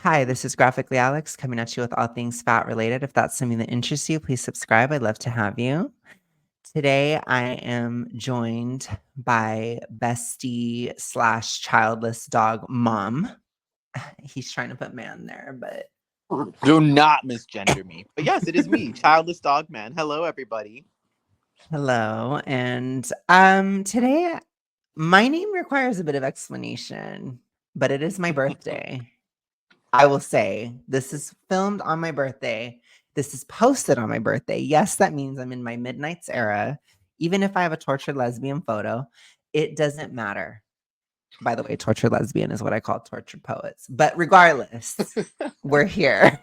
Hi, this is Graphically Alex coming at you with all things fat related. If that's something that interests you, please subscribe. I'd love to have you. Today, I am joined by bestie slash childless dog mom. He's trying to put man there, but do not misgender me. But yes, it is me, childless dog man. Hello, everybody. hello. And today, my name requires a bit of explanation, but it is my birthday. I will say this is filmed on my birthday. This is posted on my birthday. Yes, that means I'm in my midnights era. Even if I have a tortured lesbian photo, it doesn't matter. By the way, tortured lesbian is what I call tortured poets. But regardless, we're here.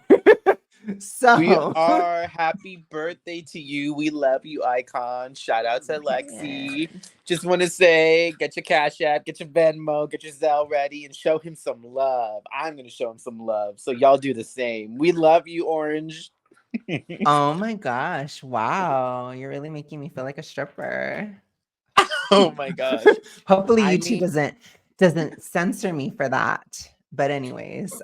We So, are happy birthday to you. We love you, icon. Shout out to Lexi. Just want to say, get your Cash App, get your Venmo, get your Zelle ready, and show him some love. I'm gonna show him some love, so y'all do the same. We love you, Orange. oh my gosh. Wow. You're really making me feel like a stripper. Oh my gosh. Hopefully I YouTube mean, doesn't censor me for that. But anyways,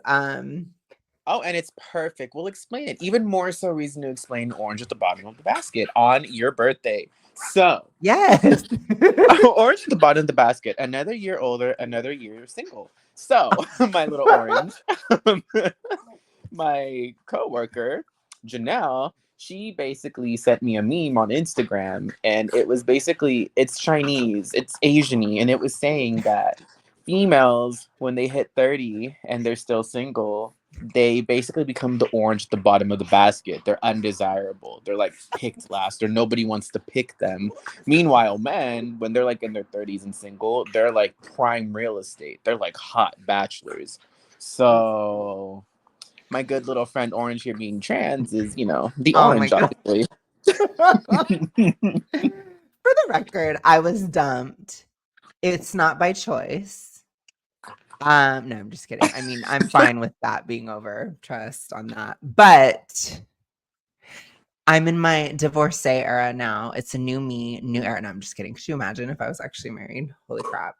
oh, and it's perfect. We'll explain it. Even more so reason to explain orange at the bottom of the basket on your birthday. So, yes. orange at the bottom of the basket. Another year older, another year single. So, my little orange, my coworker, Janelle, she basically sent me a meme on Instagram, and it was basically, it's Chinese, it's Asian-y, and it was saying that females, when they hit 30 and they're still single, they basically become the orange at the bottom of the basket. They're undesirable. They're like picked last, or nobody wants to pick them. Meanwhile, men, when they're like in their 30s and single, they're like prime real estate. They're like hot bachelors. So my good little friend Orange here being trans is, the Oh my orange, god. obviously. For the record, I was dumped. It's not by choice. No, I'm just kidding. I mean, I'm fine with that being over. Trust on that. But I'm in my divorcee era now. It's a new me, new era. No, I'm just kidding. Could you imagine if I was actually married? Holy crap.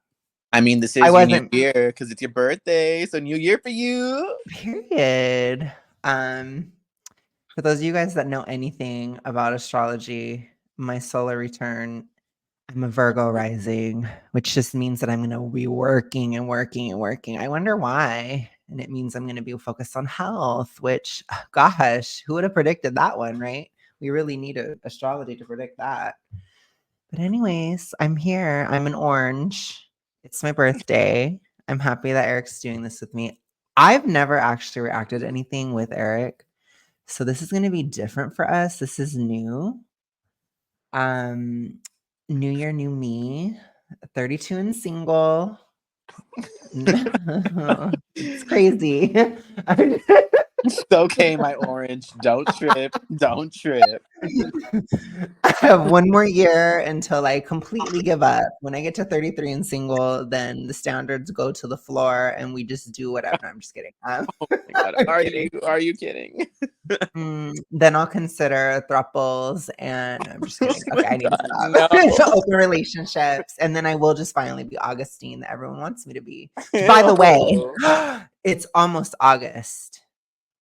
I mean, this I is your new wasn't. year because it's your birthday. So new year for you. Period. For those of you guys that know anything about astrology, my solar return, I'm a Virgo rising, which just means that I'm going to be working and working and working. I wonder why. And it means I'm going to be focused on health, which, gosh, who would have predicted that one, right? We really need astrology to predict that. But, anyways, I'm here. I'm an orange. It's my birthday. I'm happy that Eric's doing this with me. I've never actually reacted to anything with Eric. So this is going to be different for us. This is new. New year, new me. 32 and single. It's crazy. It's okay, my orange. Don't trip. Don't trip. I have one more year until I completely give up. When I get to 33 and single, then the standards go to the floor and we just do whatever. No, I'm just kidding. Oh my god. Are you kidding? Then I'll consider thruples and no, I'm just Oh kidding. my Okay, I need to god, stop. no. Open relationships. And then I will just finally be Augustine that everyone wants me to be. By the way, it's almost August,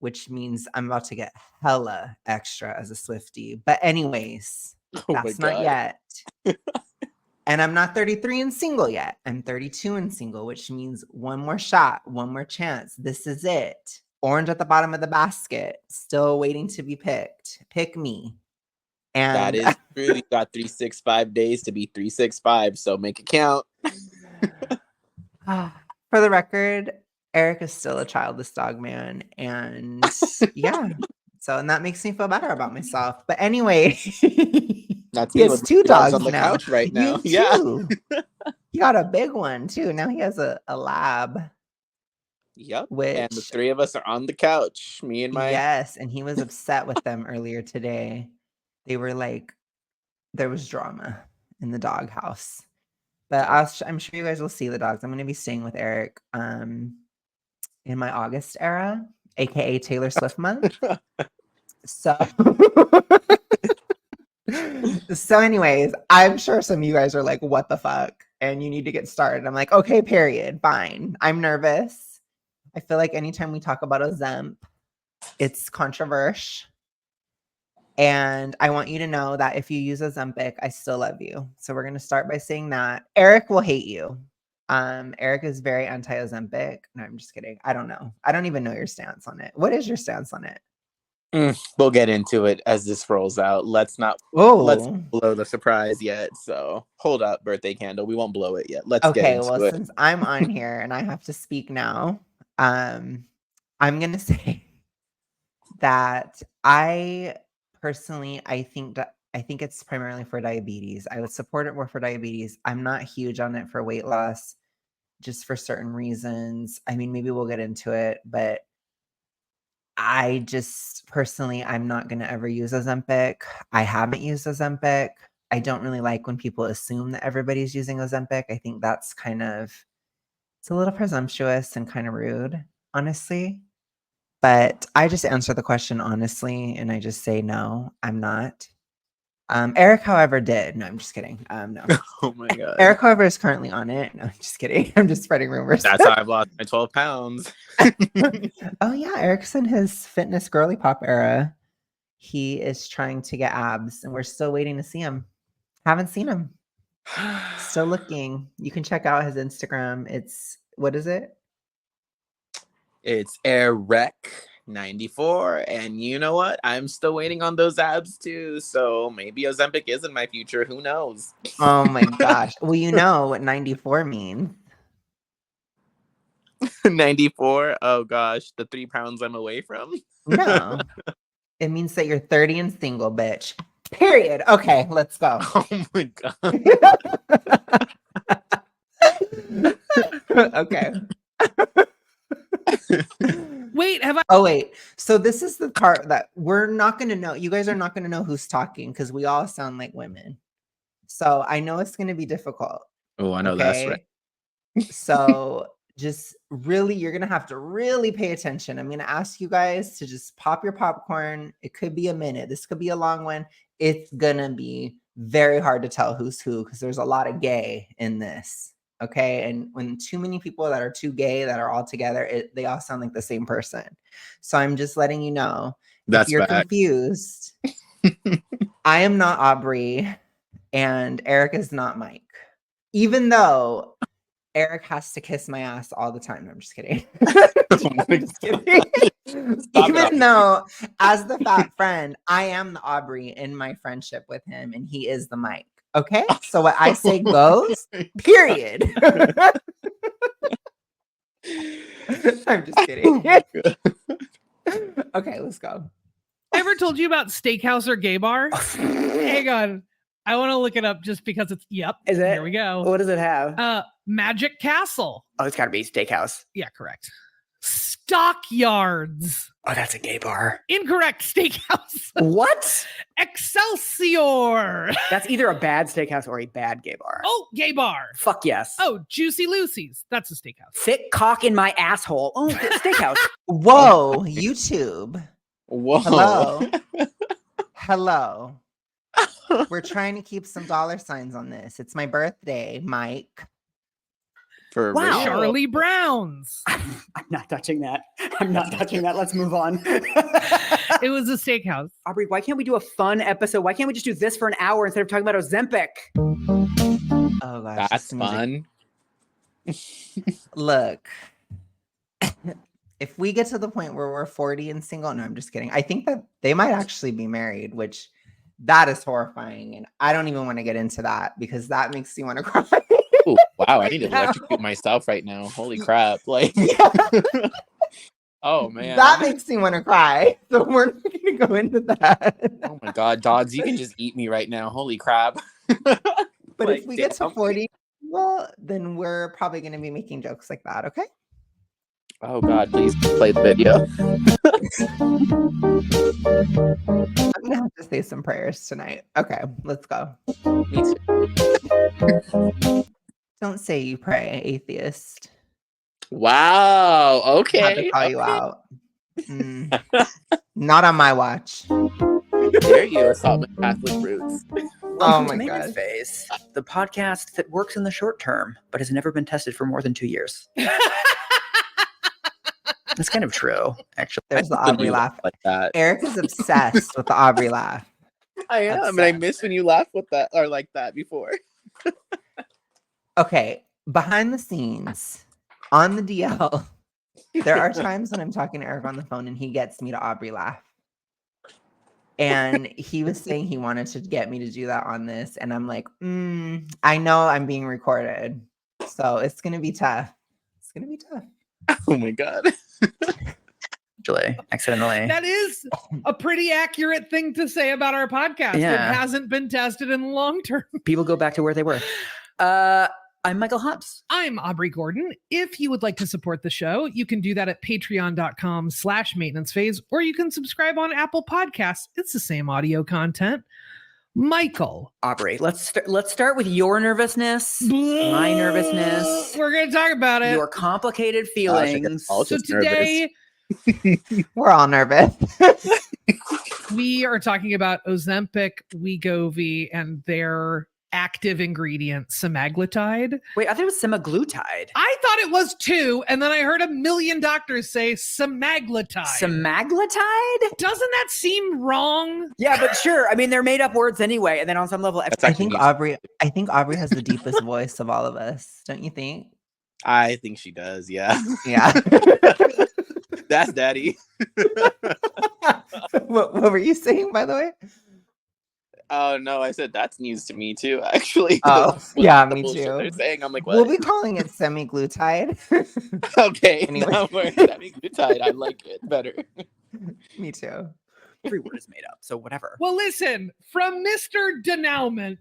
which means I'm about to get hella extra as a Swiftie. But anyways, Oh my that's not god. yet. And I'm not 33 and single yet. I'm 32 and single, which means one more shot, one more chance. This is it. Orange at the bottom of the basket, still waiting to be picked. Pick me. That And is true. You got 365 days to be 365, so make it count. for the record, Eric is still a childless dog man. And yeah. So, and that makes me feel better about myself. But anyway, That's he me has with two my dogs on dogs the now. couch right now. You Yeah. too. He got a big one too. Now he has a lab. Yep. And the Which, three of us are on the couch. Me and my yes, and he was upset with them earlier today. They were like, there was drama in the doghouse. But Yep. I'm sure you guys will see the dogs. I'm going to be staying with Eric in my August era, aka Taylor Swift month. So, so anyways, I'm sure some of you guys are like, what the fuck? And you need to get started. I'm like, okay, period, fine. I'm nervous. I feel like anytime we talk about Ozempic, it's controversial. And I want you to know that if you use Ozempic, I still love you. So we're going to start by saying that. Eric will hate you. Eric is very anti-Ozempic. No, I'm just kidding. I don't know. I don't even know your stance on it. What is your stance on it? We'll get into it as this rolls out. Let's blow the surprise yet. So hold up, birthday candle. We won't blow it yet. Let's get into it. Since I'm on here and I have to speak now, I'm gonna say that I personally I think it's primarily for diabetes. I would support it more for diabetes. I'm not huge on it for weight loss, just for certain reasons. I mean, maybe we'll get into it, but I just personally, I'm not going to ever use Ozempic. I haven't used Ozempic. I don't really like when people assume that everybody's using Ozempic. I think that's it's a little presumptuous and kind of rude, honestly. But I just answer the question honestly, and I just say, no, I'm not. Eric, however, did. No, I'm just kidding. No. Oh my God. Eric, however, is currently on it. No, I'm just kidding. I'm just spreading rumors. That's how I've lost my 12 pounds. Oh, yeah. Eric's in his fitness girly pop era. He is trying to get abs, and we're still waiting to see him. Haven't seen him. Still looking. You can check out his Instagram. What is it? It's Eric94. And you know what? I'm still waiting on those abs too. So maybe Ozempic is in my future. Who knows? Oh my gosh. Well, you know what 94 means. 94? Oh gosh. The 3 pounds I'm away from? No. It means that you're 30 and single, bitch. Period. Okay, let's go. Oh my God. Okay. Wait, have I? Oh, wait. So this is the part that we're not going to know. You guys are not going to know who's talking because we all sound like women. So I know it's going to be difficult. Oh, I know that's right. So just really, you're going to have to really pay attention. I'm going to ask you guys to just pop your popcorn. It could be a minute. This could be a long one. It's going to be very hard to tell who's who because there's a lot of gay in this. Okay. And when too many people that are too gay that are all together, they all sound like the same person. So I'm just letting you know. That's if you're bad. Confused, I am not Aubrey and Eric is not Mike. Even though Eric has to kiss my ass all the time. I'm just kidding. Just kidding. Even though, as the fat friend, I am the Aubrey in my friendship with him, and he is the Mike. Okay? So what I say goes, period. I'm just kidding. Okay, let's go. Ever told you about Steakhouse or Gay Bar? Hang on. I want to look it up just because it's, yep. Is it? Here we go. What does it have? Magic Castle. Oh, it's got to be Steakhouse. Yeah, correct. Stockyards. Oh, that's a gay bar. Incorrect. Steakhouse. What? Excelsior. That's either a bad steakhouse or a bad gay bar. Oh, Gay Bar. Fuck yes. Oh, Juicy Lucy's. That's a steakhouse. Thick cock in my asshole. Oh, steakhouse. Whoa, YouTube. Whoa. Hello. We're trying to keep some dollar signs on this. It's my birthday, Mike. For Wow. real? Charlie Brown's. I'm not touching that. I'm not touching that. Let's move on. It was a steakhouse. Aubrey, why can't we do a fun episode? Why can't we just do this for an hour instead of talking about Ozempic? Oh gosh. That's fun. Look. If we get to the point where we're 40 and single, no, I'm just kidding. I think that they might actually be married, which that is horrifying. And I don't even want to get into that because that makes me want to cry. Ooh, wow, I need to electrocute myself right now. Holy crap. Like, oh man. That makes me want to cry. So we're not going to go into that. Oh my God, dogs, you can just eat me right now. Holy crap. But Like, if we get to 40, well, then we're probably going to be making jokes like that. Okay. Oh God, please play the video. I'm going to have to say some prayers tonight. Okay, let's go. Me too. Don't say you pray, atheist. Wow. I have Okay. to call you out. Not on my watch. Dare you assault my Catholic roots? Oh my Make God. His face. The podcast that works in the short term, but has never been tested for more than 2 years. It's kind of true, actually. There's the When Aubrey you laugh. like that. Eric is obsessed with the Aubrey laugh. I am, and I Obsessed. miss when you laugh with that or like that before. Okay, behind the scenes, on the DL, there are times when I'm talking to Eric on the phone and he gets me to Aubrey laugh. And he was saying he wanted to get me to do that on this. And I'm like, I know I'm being recorded. So it's going to be tough. It's going to be tough. Oh my God. Accidentally. That is a pretty accurate thing to say about our podcast. Yeah. It hasn't been tested in the long term. People go back to where they were. I'm Michael Hobbs. I'm Aubrey Gordon. If you would like to support the show, you can do that at patreon.com/maintenance phase, or you can subscribe on Apple Podcasts. It's the same audio content. Michael. Aubrey, let's start with your nervousness, my nervousness, We're going to talk about it. your complicated Gosh, I feelings. guess I'll So just today We're all nervous. we are talking about Ozempic, Wegovy, and their active ingredient, semaglutide. Wait, I thought it was semaglutide. I thought it was too, and then I heard a million doctors say semaglutide. Semaglutide? Doesn't that seem wrong? Yeah, but sure. I mean, they're made up words anyway. And then on some level, That's I actually think neat. Aubrey has the deepest voice of all of us. Don't you think? I think she does. Yeah. Yeah. That's daddy. what were you saying, by the way? Oh no, I said that's news to me too. Actually. Oh, With yeah, the me bullshit too. They're saying, I'm like, what? We'll be calling it semaglutide. Okay. Anyway. Now we're semaglutide. I like it better. Me too. every word is made up. So whatever. Well, listen, from Mr. Denouement,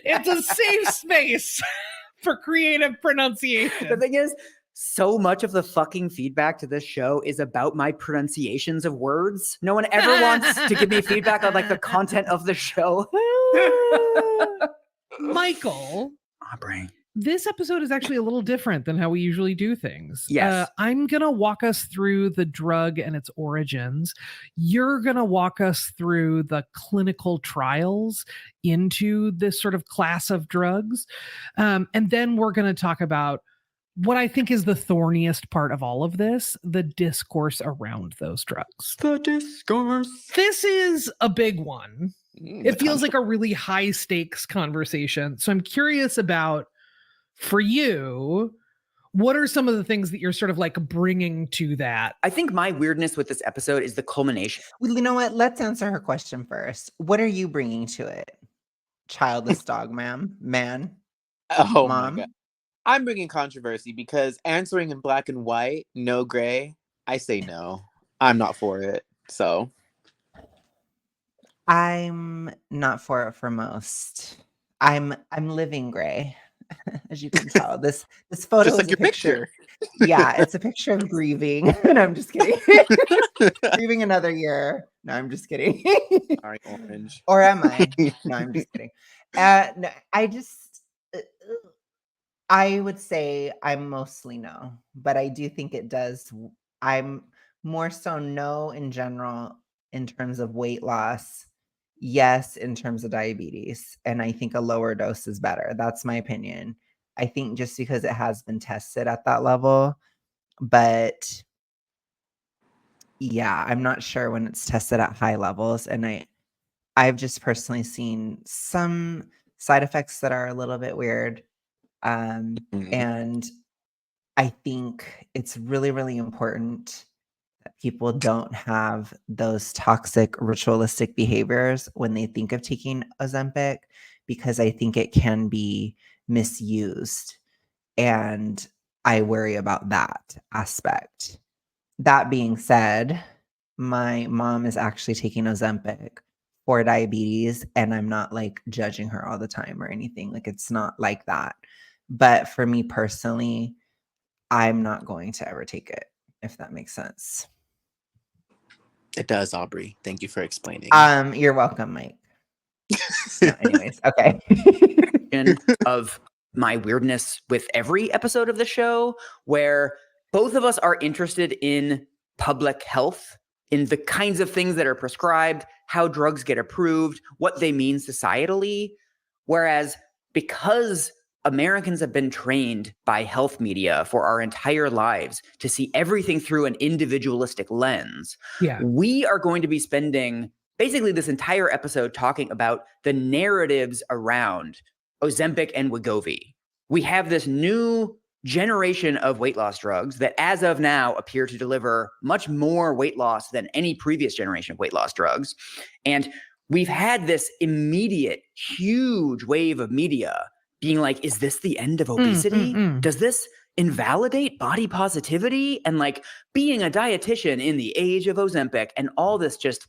it's a safe space for creative The pronunciation. thing is, so much of the fucking feedback to this show is about my pronunciations of words. No one ever wants to give me feedback on like the content of the show. Michael, Aubrey. this episode is actually a little different than how we usually do things. Yes. I'm going to walk us through the drug and its origins. You're going to walk us through the clinical trials into this sort of class of drugs. And then we're going to talk about what I think is the thorniest part of all of this, the discourse around those drugs. The discourse. This is a big one. Mm, It feels like a really high stakes conversation. So I'm curious about, for you, what are some of the things that you're sort of like bringing to that? I think my weirdness with this episode is the culmination. Well, you know what? Let's answer her question first. What are you bringing to it? Childless dog, man. Oh Mom? my God. I'm bringing controversy because answering in black and white, no gray, I say no. I'm not for it. So I'm not for it for most. I'm living gray, as you can tell. This photo just is like a your picture. Yeah, it's a picture of grieving. And I'm just kidding. Grieving another year. No, I'm just kidding. Sorry, orange. Or am I? No, I'm just kidding. No, I would say I'm mostly no, but I do think it does. I'm more so no in general in terms of weight loss. Yes, in terms of diabetes. And I think a lower dose is better. That's my opinion. I think just because it has been tested at that level, but yeah, I'm not sure when it's tested at high levels. And I've just personally seen some side effects that are a little bit weird. And I think it's really, really important that people don't have those toxic ritualistic behaviors when they think of taking Ozempic, because I think it can be misused. And I worry about that aspect. That being said, my mom is actually taking Ozempic for diabetes, and I'm not like judging her all the time or anything. Like, it's not like that. But for me personally, I'm not going to ever take it, if that makes sense. It does, Aubrey. Thank you for explaining. You're welcome, Mike. No, anyways, okay. Of my weirdness with every episode of the show, where both of us are interested in public health, in the kinds of things that are prescribed, how drugs get approved, what they mean societally. Whereas because Americans have been trained by health media for our entire lives to see everything through an individualistic lens. Yeah. We are going to be spending basically this entire episode talking about the narratives around Ozempic and Wegovy. We have this new generation of weight loss drugs that as of now appear to deliver much more weight loss than any previous generation of weight loss drugs. And we've had this immediate, huge wave of media being like, is this the end of obesity? Does this invalidate body positivity? And like being a dietitian in the age of Ozempic and all this just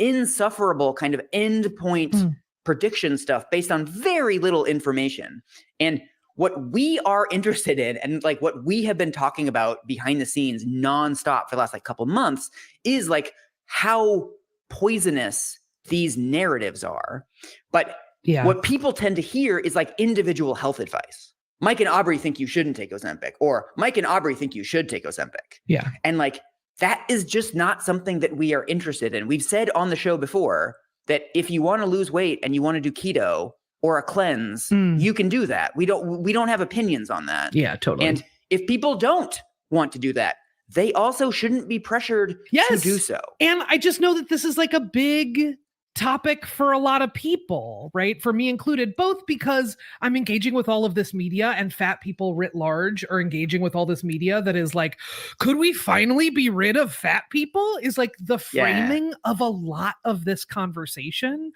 insufferable kind of endpoint prediction stuff based on very little information. And what we are interested in and like what we have been talking about behind the scenes nonstop for the last like couple months is like how poisonous these narratives are. But what people tend to hear is like individual health advice. Mike and Aubrey think you shouldn't take Ozempic, or Mike and Aubrey think you should take Ozempic. Yeah. And like, that is just not something that we are interested in. We've said on the show before that if you want to lose weight and you want to do keto or a cleanse, you can do that. We don't have opinions on that. Yeah, totally. And if people don't want to do that, they also shouldn't be pressured to do so. And I just know that this is like a big topic for a lot of people, right? For me included, both because I'm engaging with all of this media and fat people writ large are engaging with all this media that is like, could we finally be rid of fat people? Is like the framing of a lot of this conversation.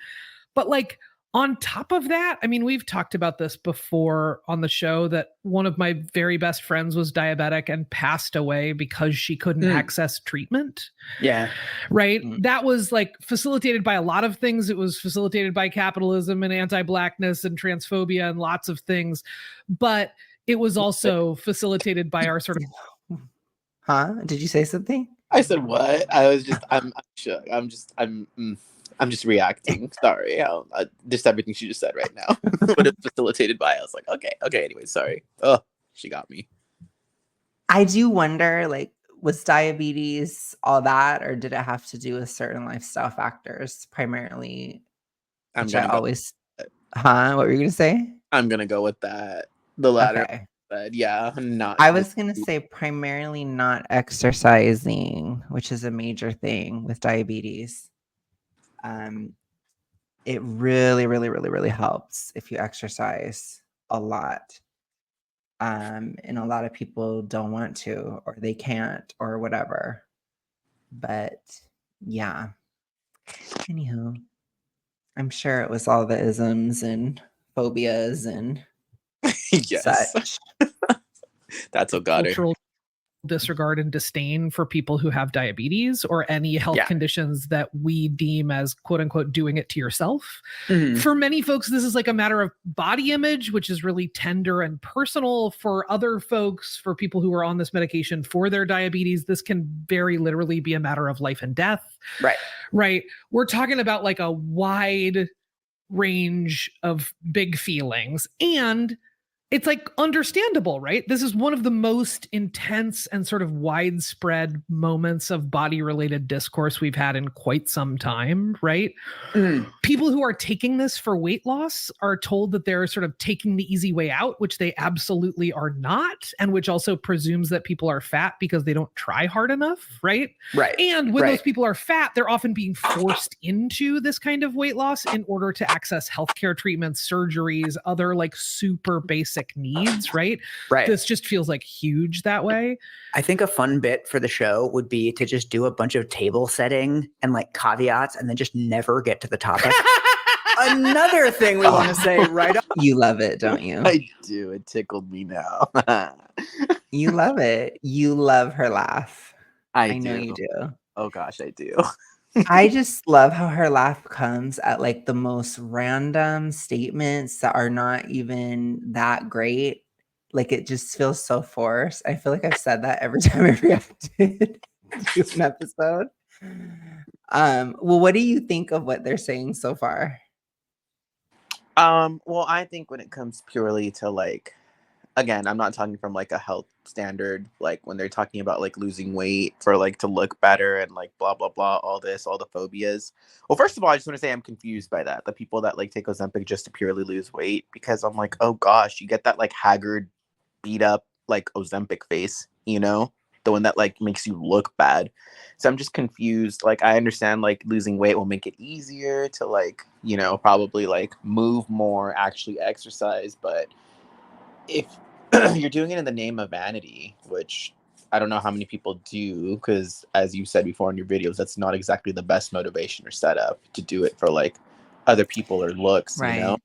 But like, on top of that, I mean, we've talked about this before on the show that one of my very best friends was diabetic and passed away because she couldn't access treatment. Yeah. Right. That was like facilitated by a lot of things. It was facilitated by capitalism and anti-blackness and transphobia and lots of things. But it was also facilitated by our sort of. Huh? Did you say something? I said what? I'm shook. I'm just reacting. Sorry. Just everything she just said right now. But it's facilitated by, I was like, okay, anyway, sorry. Oh, she got me. I do wonder, like, was diabetes all that, or did it have to do with certain lifestyle factors primarily? What were you going to say? I'm going to go with that. The latter. Okay. But yeah, not. I was going to say primarily not exercising, which is a major thing with diabetes. It really, really, really, really helps if you exercise a lot. And a lot of people don't want to, or they can't, or whatever. But yeah. Anywho, I'm sure it was all the isms and phobias and yes. such. That's what got her. Disregard and disdain for people who have diabetes or any health conditions that we deem as quote unquote doing it to yourself. For many folks, this is like a matter of body image, which is really tender and personal. For other folks, for people who are on this medication for their diabetes, this can very literally be a matter of life and death. Right. We're talking about like a wide range of big feelings, and it's like understandable, right? This is one of the most intense and sort of widespread moments of body-related discourse we've had in quite some time, right? People who are taking this for weight loss are told that they're sort of taking the easy way out, which they absolutely are not, and which also presumes that people are fat because they don't try hard enough, right? And when those people are fat, they're often being forced into this kind of weight loss in order to access healthcare treatments, surgeries, other like super basic needs, right? This just feels like huge that way. I think a fun bit for the show would be to just do a bunch of table setting and like caveats and then just never get to the topic. Another thing we want to say right up. You love it, don't you? I do. It tickled me now. You love it. You love her laugh. I know do. you do. Oh gosh, I do. I just love how her laugh comes at like the most random statements that are not even that great. Like it just feels so forced. I feel like I've said that every time I reacted to an episode. Well, what do you think of what they're saying so far? Well, I think when it comes purely to like, again, I'm not talking from like a health standard, like when they're talking about like losing weight for like to look better and like blah blah blah, all this, all the phobias. Well, first of all, I just want to say I'm confused by that. The people that like take Ozempic just to purely lose weight, because I'm like, oh gosh, you get that like haggard, beat up like Ozempic face, you know, the one that like makes you look bad. So I'm just confused. Like I understand like losing weight will make it easier to like, you know, probably like move more, actually exercise, but if you're doing it in the name of vanity, which I don't know how many people do, because as you said before in your videos, that's not exactly the best motivation or setup to do it for like other people or looks, you know? Right.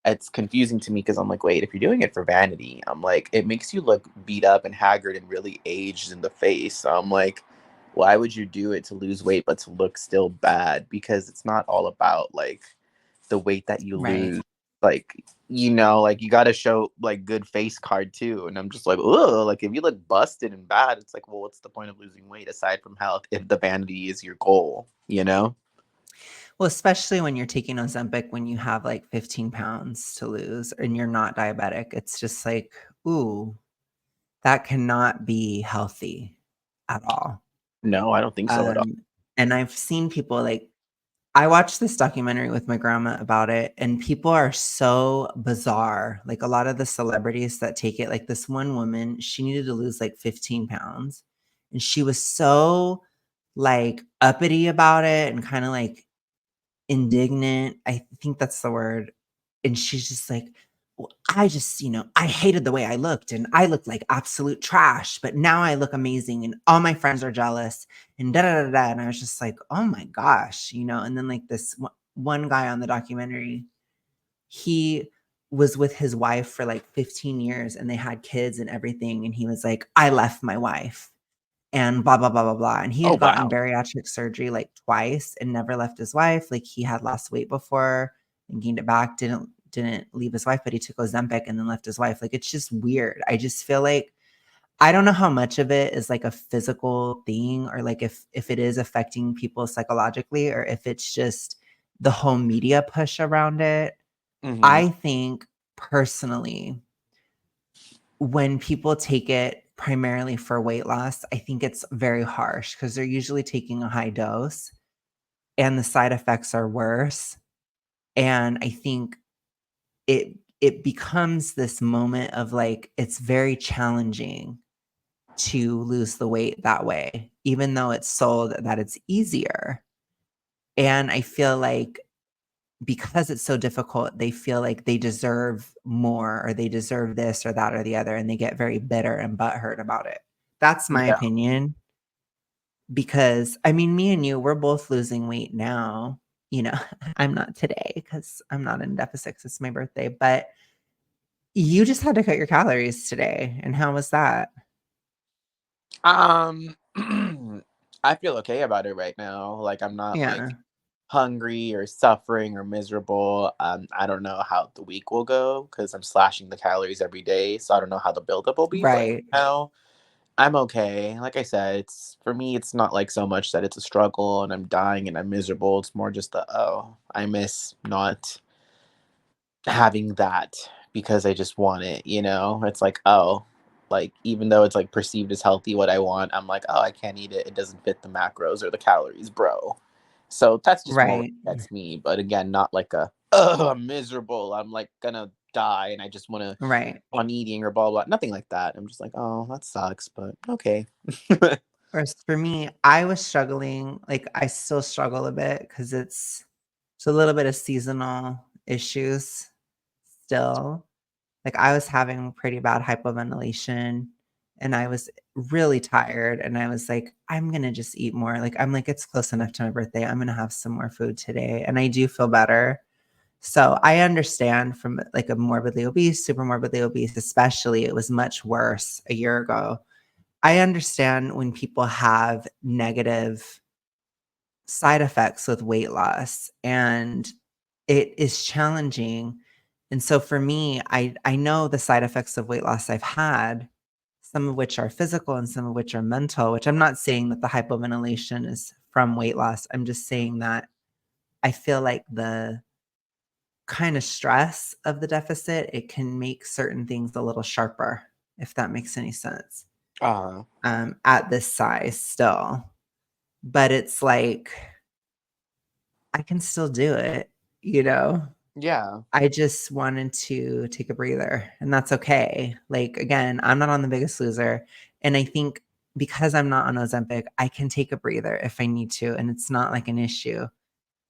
It's confusing to me because I'm like, wait, if you're doing it for vanity, I'm like, it makes you look beat up and haggard and really aged in the face. So I'm like, why would you do it to lose weight but to look still bad? Because it's not all about like the weight that you Right. lose. Like, you know, like you got to show like good face card too. And I'm just like, oh, like if you look busted and bad, it's like, well, what's the point of losing weight aside from health if the vanity is your goal, you know? Well, especially when you're taking Ozempic when you have like 15 pounds to lose and you're not diabetic. It's just like, ooh, that cannot be healthy at all. No, I don't think so at all. And I've seen people like, I watched this documentary with my grandma about it, and people are so bizarre. Like a lot of the celebrities that take it, like this one woman, she needed to lose like 15 pounds. And she was so like uppity about it and kind of like indignant. I think that's the word. And she's just like, well, I just, I hated the way I looked and I looked like absolute trash, but now I look amazing and all my friends are jealous and da da da da. And I was just like, oh my gosh, and then like this one guy on the documentary, he was with his wife for like 15 years and they had kids and everything. And he was like, I left my wife and blah, blah, blah, blah, blah. And he Oh, had gotten wow. bariatric surgery like twice and never left his wife. Like he had lost weight before and gained it back, didn't leave his wife, but he took Ozempic and then left his wife. Like it's just weird. I just feel like I don't know how much of it is like a physical thing or like if it is affecting people psychologically or if it's just the whole media push around it. Mhm. I think personally, when people take it primarily for weight loss, I think it's very harsh because they're usually taking a high dose and the side effects are worse. And I think it becomes this moment of like it's very challenging to lose the weight that way, even though it's sold that it's easier. And I feel like because it's so difficult, they feel like they deserve more or they deserve this or that or the other, and they get very bitter and butthurt about it. That's my Yeah. opinion. Because I mean, me and you, we're both losing weight now. I'm not today because I'm not in deficit 'cause it's my birthday, but you just had to cut your calories today. And how was that? Um, I feel okay about it right now. Like I'm not like Yeah. hungry or suffering or miserable. I don't know how the week will go because I'm slashing the calories every day, so I don't know how the buildup will be. But Right. now I'm okay. Like I said, it's for me. It's not like so much that it's a struggle and I'm dying and I'm miserable. It's more just the I miss not having that because I just want it. You know, it's like like even though it's like perceived as healthy, what I want, I'm like, oh, I can't eat it. It doesn't fit the macros or the calories, bro. So that's just more Right. that's me. But again, not like oh, I'm miserable. I'm like gonna die and I just want to Right. on eating or blah blah. Nothing like that. I'm just like, oh, that sucks, but okay. Whereas for me, I was struggling, like I still struggle a bit because it's a little bit of seasonal issues still. Like I was having pretty bad hypoventilation and I was really tired and I was like, I'm gonna just eat more. Like I'm like, it's close enough to my birthday. I'm gonna have some more food today. And I do feel better. So I understand from like a morbidly obese, super morbidly obese, especially, it was much worse a year ago. I understand when people have negative side effects with weight loss and it is challenging. And so for me, I know the side effects of weight loss I've had, some of which are physical and some of which are mental, which I'm not saying that the hypoventilation is from weight loss. I'm just saying that I feel like the kind of stress of the deficit, it can make certain things a little sharper if that makes any sense. Uh, At this size still. But it's like, I can still do it, you know? yeah. I just wanted to take a breather, and that's okay. Like, again, I'm not on The Biggest Loser, and I think because I'm not on Ozempic, I can take a breather if I need to, and it's not like an issue.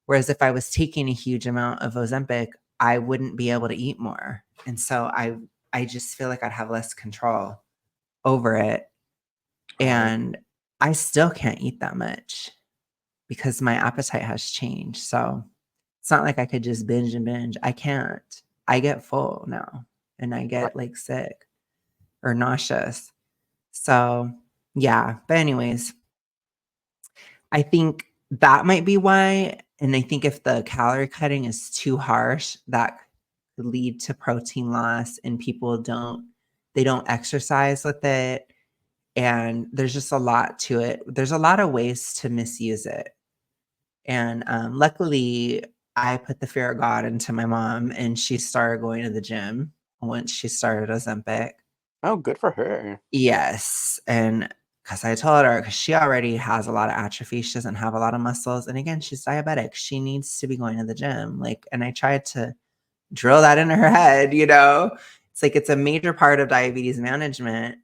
Whereas if I was taking a huge amount of Ozempic, I wouldn't be able to eat more. And so I just feel like I'd have less control over it. And I still can't eat that much because my appetite has changed. So it's not like I could just binge and binge. I can't. I get full now and I get like sick or nauseous. So yeah. But anyways, I think that might be why. And I think if the calorie cutting is too harsh, that could lead to protein loss and people don't exercise with it. And there's just a lot to it. There's a lot of ways to misuse it. And luckily, I put the fear of God into my mom, and she started going to the gym once she started Ozempic. Oh, good for her. Yes, and because I told her, because she already has a lot of atrophy, she doesn't have a lot of muscles, and again, she's diabetic. She needs to be going to the gym. Like, and I tried to drill that into her head. You know, it's like it's a major part of diabetes management.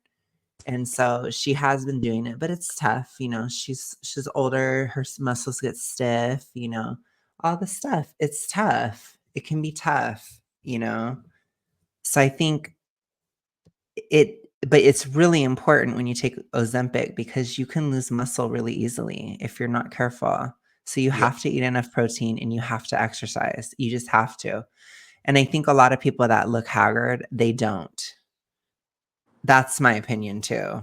And so she has been doing it, but it's tough. You know, she's older, her muscles get stiff, you know, all the stuff. It's tough. It can be tough, you know. So I think but it's really important when you take Ozempic because you can lose muscle really easily if you're not careful. So you have to eat enough protein and you have to exercise. You just have to. And I think a lot of people that look haggard, they don't. That's my opinion too,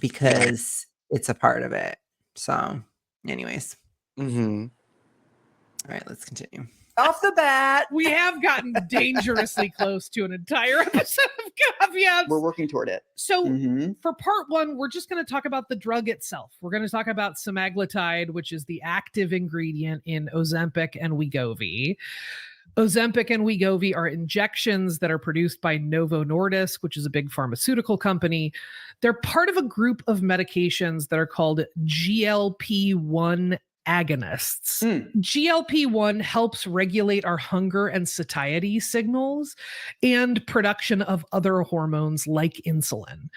because it's a part of it. So, anyways. Mm-hmm. All right, let's continue. Off the bat, We have gotten dangerously close to an entire episode of caveats. we're working toward it. So Mhm. for part one, we're just going to talk about the drug itself. We're going to talk about semaglutide, which is the active ingredient in Ozempic and Wegovy. Ozempic and Wegovy are injections that are produced by Novo Nordisk, which is a big pharmaceutical company. They're part of a group of medications that are called GLP-1 agonists. GLP-1 helps regulate our hunger and satiety signals and production of other hormones like insulin.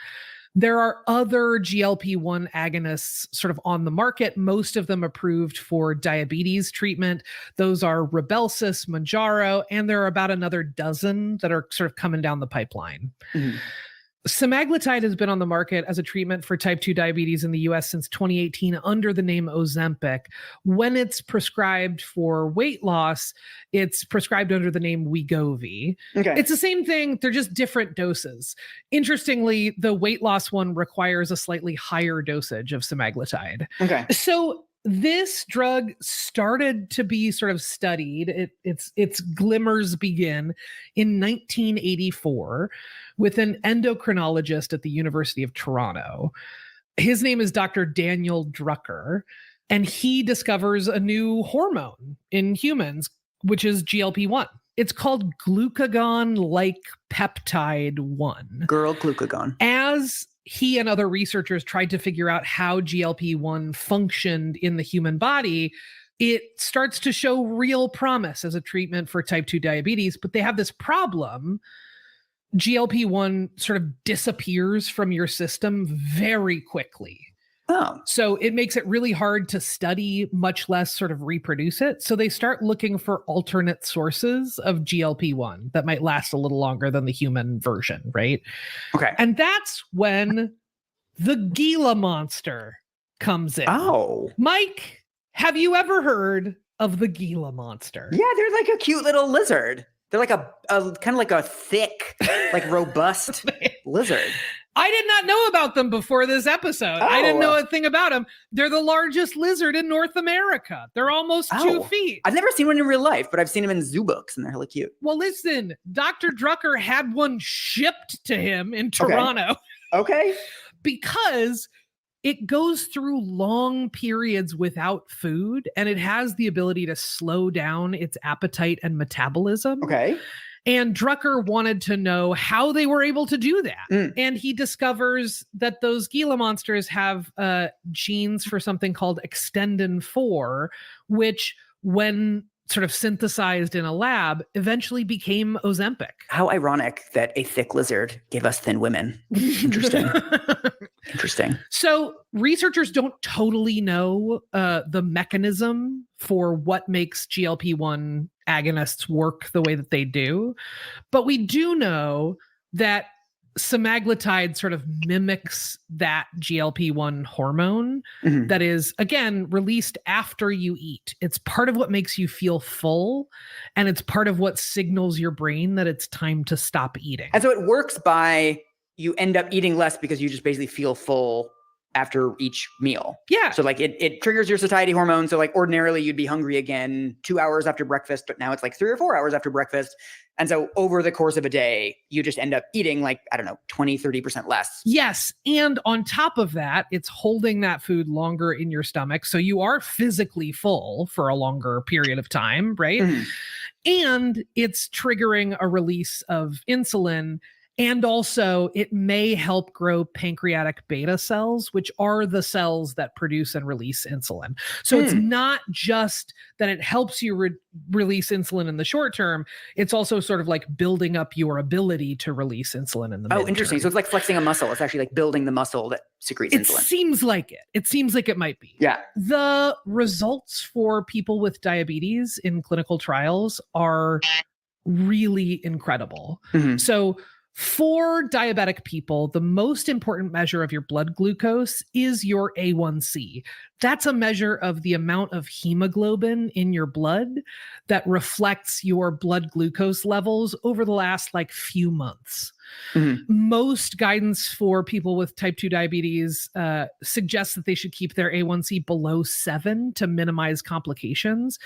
There are other GLP-1 agonists sort of on the market, most of them approved for diabetes treatment. Those are Rybelsus, Mounjaro, and there are about another dozen that are sort of coming down the pipeline. Mhm. Semaglutide has been on the market as a treatment for type 2 diabetes in the US since 2018 under the name Ozempic. When it's prescribed for weight loss, it's prescribed under the name Wegovy. Okay. It's the same thing, they're just different doses. Interestingly, the weight loss one requires a slightly higher dosage of semaglutide. Okay. So this drug started to be sort of studied. Its glimmers begin in 1984 with an endocrinologist at the University of Toronto. His name is Dr. Daniel Drucker, and he discovers a new hormone in humans, which is GLP-1. It's called glucagon-like peptide 1. Girl glucagon. As he and other researchers tried to figure out how GLP-1 functioned in the human body, it starts to show real promise as a treatment for type 2 diabetes, but they have this problem. GLP-1 sort of disappears from your system very quickly. Oh. So it makes it really hard to study, much less sort of reproduce it. So they start looking for alternate sources of GLP-1 that might last a little longer than the human version, right? Okay. And that's when the Gila monster comes in. Oh. Mike, have you ever heard of the Gila monster? Yeah, they're like a cute little lizard. They're like a kind of like a thick, like robust lizard. I did not know about them before this episode. I didn't know Oh. a thing about them. They're the largest lizard in North America. They're almost 2 feet. I've never seen one in real life, but I've seen them in zoo books and they're hella cute. Well, listen, Dr. Drucker had one shipped to him in Toronto Okay. because it goes through long periods without food and it has the ability to slow down its appetite and metabolism. Okay. And Drucker wanted to know how they were able to do that. Mm. And he discovers that those Gila monsters have genes for something called extendin 4, which when sort of synthesized in a lab eventually became Ozempic. How ironic that a thick lizard gave us thin women. Interesting. Interesting. So researchers don't totally know the mechanism for what makes GLP-1 agonists work the way that they do, but we do know that semaglutide sort of mimics that GLP-1 hormone Mhm. that is, again, released after you eat. It's part of what makes you feel full, and it's part of what signals your brain that it's time to stop eating. And so it works by you end up eating less because you just basically feel full after each meal. Yeah. So like it triggers your satiety hormone. So like ordinarily you'd be hungry again 2 hours after breakfast, but now it's like 3 or 4 hours after breakfast. And so over the course of a day, you just end up eating like, I don't know, 20, 30% less. Yes. And on top of that, it's holding that food longer in your stomach. So you are physically full for a longer period of time, right? Mhm. And it's triggering a release of insulin. And also, it may help grow pancreatic beta cells, which are the cells that produce and release insulin. So it's not just that it helps you release insulin in the short term. It's also sort of like building up your ability to release insulin in the Oh, midterm. interesting. So it's like flexing a muscle. It's actually like building the muscle that secretes It insulin. seems like it. It seems like it might be. Yeah. The results for people with diabetes in clinical trials are really incredible. Mhm. So for diabetic people, the most important measure of your blood glucose is your A1C. That's a measure of the amount of hemoglobin in your blood that reflects your blood glucose levels over the last like few months. Mhm. Most guidance for people with type 2 diabetes suggests that they should keep their A1C below 7 to minimize complications.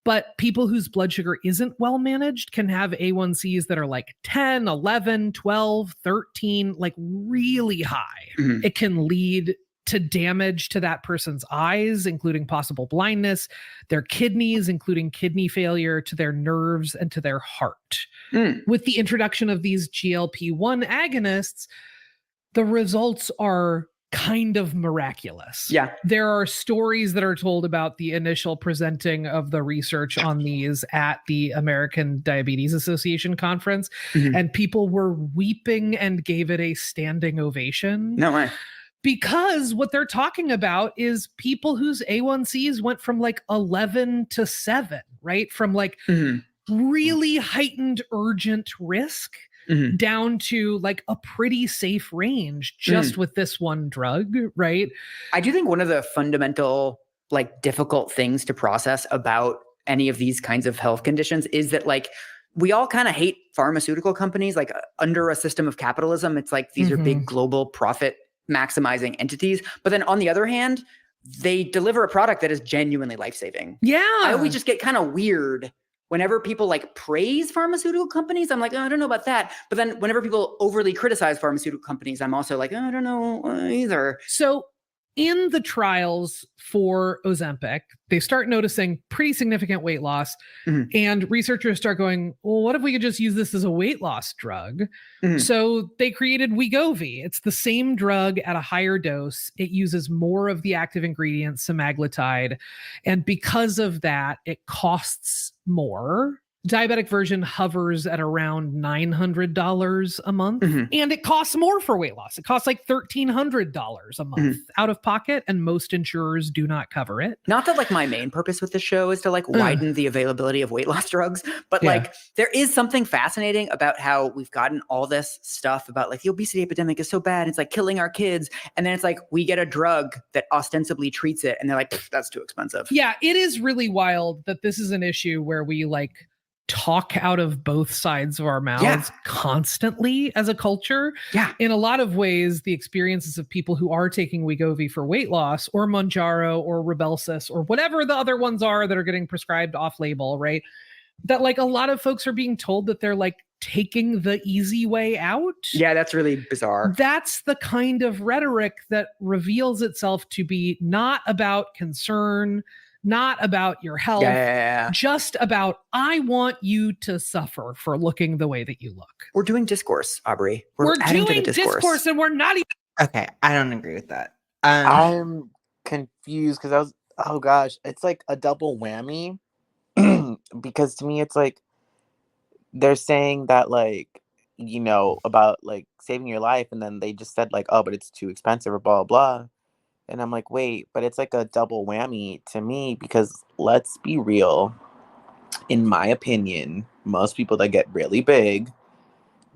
But people whose blood sugar isn't well managed can have A1Cs that are like 10, 11, 12, 13, like really high. Mhm. It can lead to damage to that person's eyes, including possible blindness, their kidneys, including kidney failure, to their nerves, and to their heart. Mm. With the introduction of these GLP-1 agonists, the results are kind of miraculous. Yeah. There are stories that are told about the initial presenting of the research on these at the American Diabetes Association conference, Mhm. and people were weeping and gave it a standing ovation. No way. Because what they're talking about is people whose A1Cs went from like 11 to 7, right? From like Mhm. really heightened urgent risk Mhm. down to like a pretty safe range just with this one drug, right? I do think one of the fundamental, like, difficult things to process about any of these kinds of health conditions is that, like, we all kind of hate pharmaceutical companies. Like, under a system of capitalism, it's like these are big global profit maximizing entities. But then on the other hand, they deliver a product that is genuinely life-saving. Yeah. I always just get kind of weird whenever people like praise pharmaceutical companies. I'm like, oh, I don't know about that. But then whenever people overly criticize pharmaceutical companies, I'm also like, oh, I don't know either. So in the trials for Ozempic, they start noticing pretty significant weight loss. Mhm. And researchers start going, well, what if we could just use this as a weight loss drug? Mhm. So they created Wegovy. It's the same drug at a higher dose. It uses more of the active ingredient, semaglutide. And because of that, it costs more. Diabetic version hovers at around $900 a month, Mhm. and it costs more for weight loss. It costs like $1,300 a month out of pocket, and most insurers do not cover it. Not that like my main purpose with this show is to like widen the availability of weight loss drugs, but like there is something fascinating about how we've gotten all this stuff about like the obesity epidemic is so bad. It's like killing our kids. And then it's like we get a drug that ostensibly treats it and they're like, that's too expensive. Yeah, it is really wild that this is an issue where we like talk out of both sides of our mouths constantly as a culture. Yeah. In a lot of ways, the experiences of people who are taking Wegovy for weight loss or Mounjaro or Rybelsus or whatever the other ones are that are getting prescribed off label, right? That like a lot of folks are being told that they're like taking the easy way out. Yeah, that's really bizarre. That's the kind of rhetoric that reveals itself to be not about concern, not about your health, Yeah. just about, I want you to suffer for looking the way that you look. We're doing discourse, Aubrey. We're adding to the doing discourse and we're not even. Okay, I don't agree with that. I'm confused because oh gosh, it's like a double whammy. Because to me, it's like they're saying that, like, about like saving your life, and then they just said like, oh, but it's too expensive or blah blah. And I'm like, wait, but it's like a double whammy to me because let's be real. In my opinion, most people that get really big,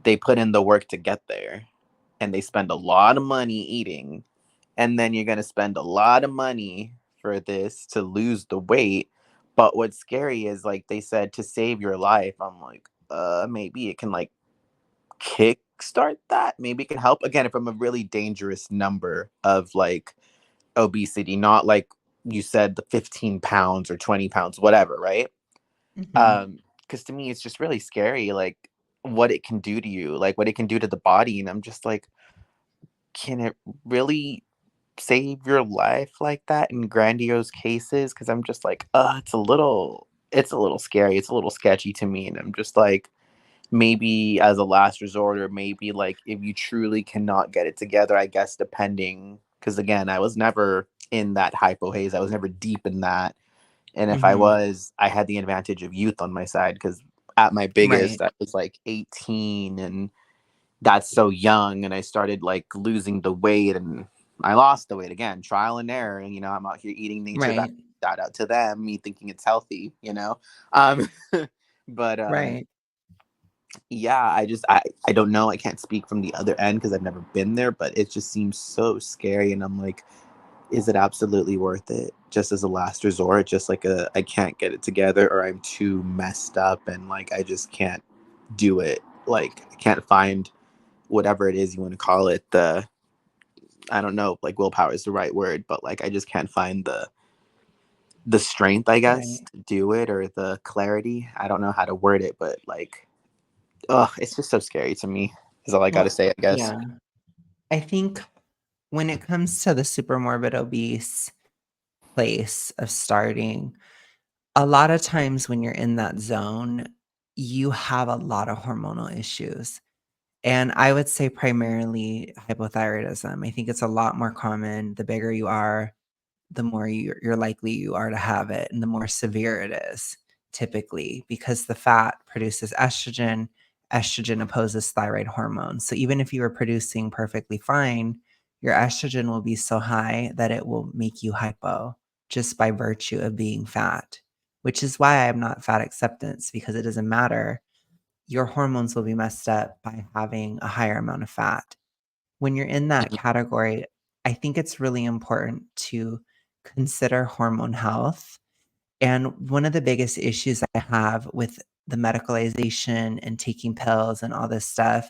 they put in the work to get there, and they spend a lot of money eating, and then you're going to spend a lot of money for this to lose the weight. But what's scary is, like they said, to save your life. I'm like, maybe it can like kickstart that. Maybe it can help again from a really dangerous number of like obesity, not like you said the 15 pounds or 20 pounds, whatever, right? Mhm. Because to me, it's just really scary, like what it can do to you, like what it can do to the body. And I'm just like, can it really save your life like that in grandiose cases? Because I'm just like, it's a little scary. It's a little sketchy to me. And I'm just like, maybe as a last resort, or maybe like if you truly cannot get it together, I guess, depending. Because again, I was never in that hypo haze. I was never deep in that. And if I Mhm. was, I had the advantage of youth on my side because at my biggest, Right. I was like 18, and that's so young. And I started like losing the weight, and I lost the weight again, trial and error. And, I'm out here eating nature back. Right. Shout out to them, me thinking it's healthy. Um, but Right. yeah, I don't know. I can't speak from the other end because I've never been there, but it just seems so scary. And I'm like, is it absolutely worth it just as a last resort? Just like I can't get it together, or I'm too messed up and like I just can't do it. Like I can't find whatever it is you want to call it. I don't know, like willpower is the right word, but like I just can't find the strength, I guess, Right. to do it, or the clarity. I don't know how to word it, but like, it's just so scary to me. Is all I got to Well, say, I guess. yeah. I think when it comes to the super morbid obese place of starting, a lot of times when you're in that zone, you have a lot of hormonal issues. And I would say primarily hypothyroidism. I think it's a lot more common. The bigger you are, the more you're likely you are to have it, and the more severe it is typically, because the fat produces estrogen. Estrogen opposes thyroid hormone. So even if you are producing perfectly fine, your estrogen will be so high that it will make you hypo just by virtue of being fat, which is why I'm not fat acceptance, because it doesn't matter. Your hormones will be messed up by having a higher amount of fat. When you're in that category, I think it's really important to consider hormone health. And one of the biggest issues I have with the medicalization and taking pills and all this stuff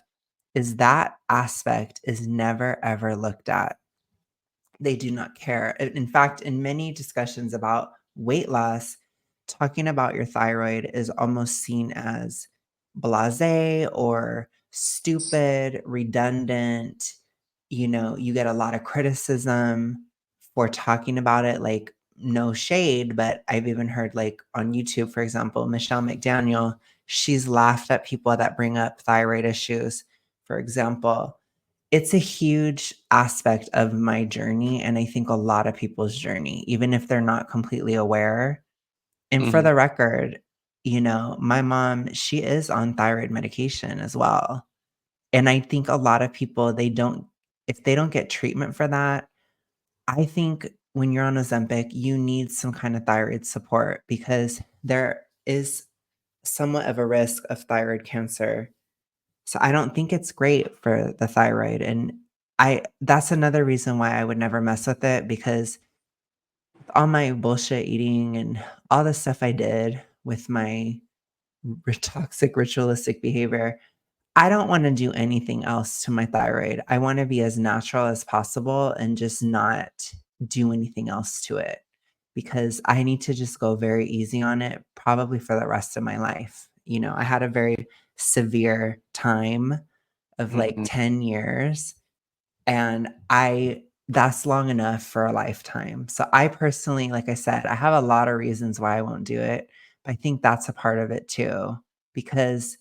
is that aspect is never ever looked at. They do not care. In fact, in many discussions about weight loss, talking about your thyroid is almost seen as blasé or stupid, redundant. You get a lot of criticism for talking about it, like no shade, but I've even heard like on YouTube, for example, Michelle McDaniel, she's laughed at people that bring up thyroid issues, for example. It's a huge aspect of my journey, and I think a lot of people's journey, even if they're not completely aware. And for Mhm. the record, my mom, she is on thyroid medication as well. And I think a lot of people, if they don't get treatment for that, I think when you're on Ozempic, you need some kind of thyroid support, because there is somewhat of a risk of thyroid cancer. So I don't think it's great for the thyroid, and that's another reason why I would never mess with it, because all my bullshit eating and all the stuff I did with my toxic ritualistic behavior, I don't wanna do anything else to my thyroid. I wanna be as natural as possible and just not do anything else to it, because I need to just go very easy on it probably for the rest of my life. I had a very severe time of like Mhm. 10 years, and I that's long enough for a lifetime. So I personally, like I said, I have a lot of reasons why I won't do it. But I think that's a part of it too, because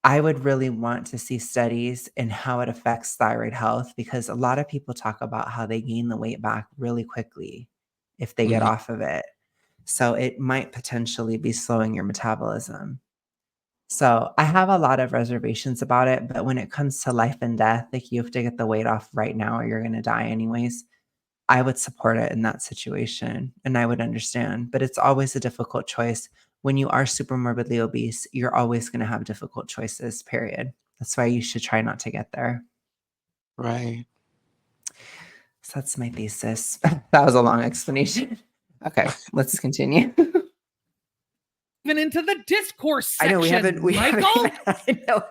I would really want to see studies in how it affects thyroid health, because a lot of people talk about how they gain the weight back really quickly if they get Mhm. off of it. So it might potentially be slowing your metabolism. So I have a lot of reservations about it, but when it comes to life and death, like you have to get the weight off right now or you're going to die anyways. I would support it in that situation and I would understand, but it's always a difficult choice. When you are super morbidly obese, you're always going to have difficult choices, period. That's why you should try not to get there. Right. So that's my thesis. That was a long explanation. Okay, let's continue. Even into the discourse section. I know we haven't. Michael? I know.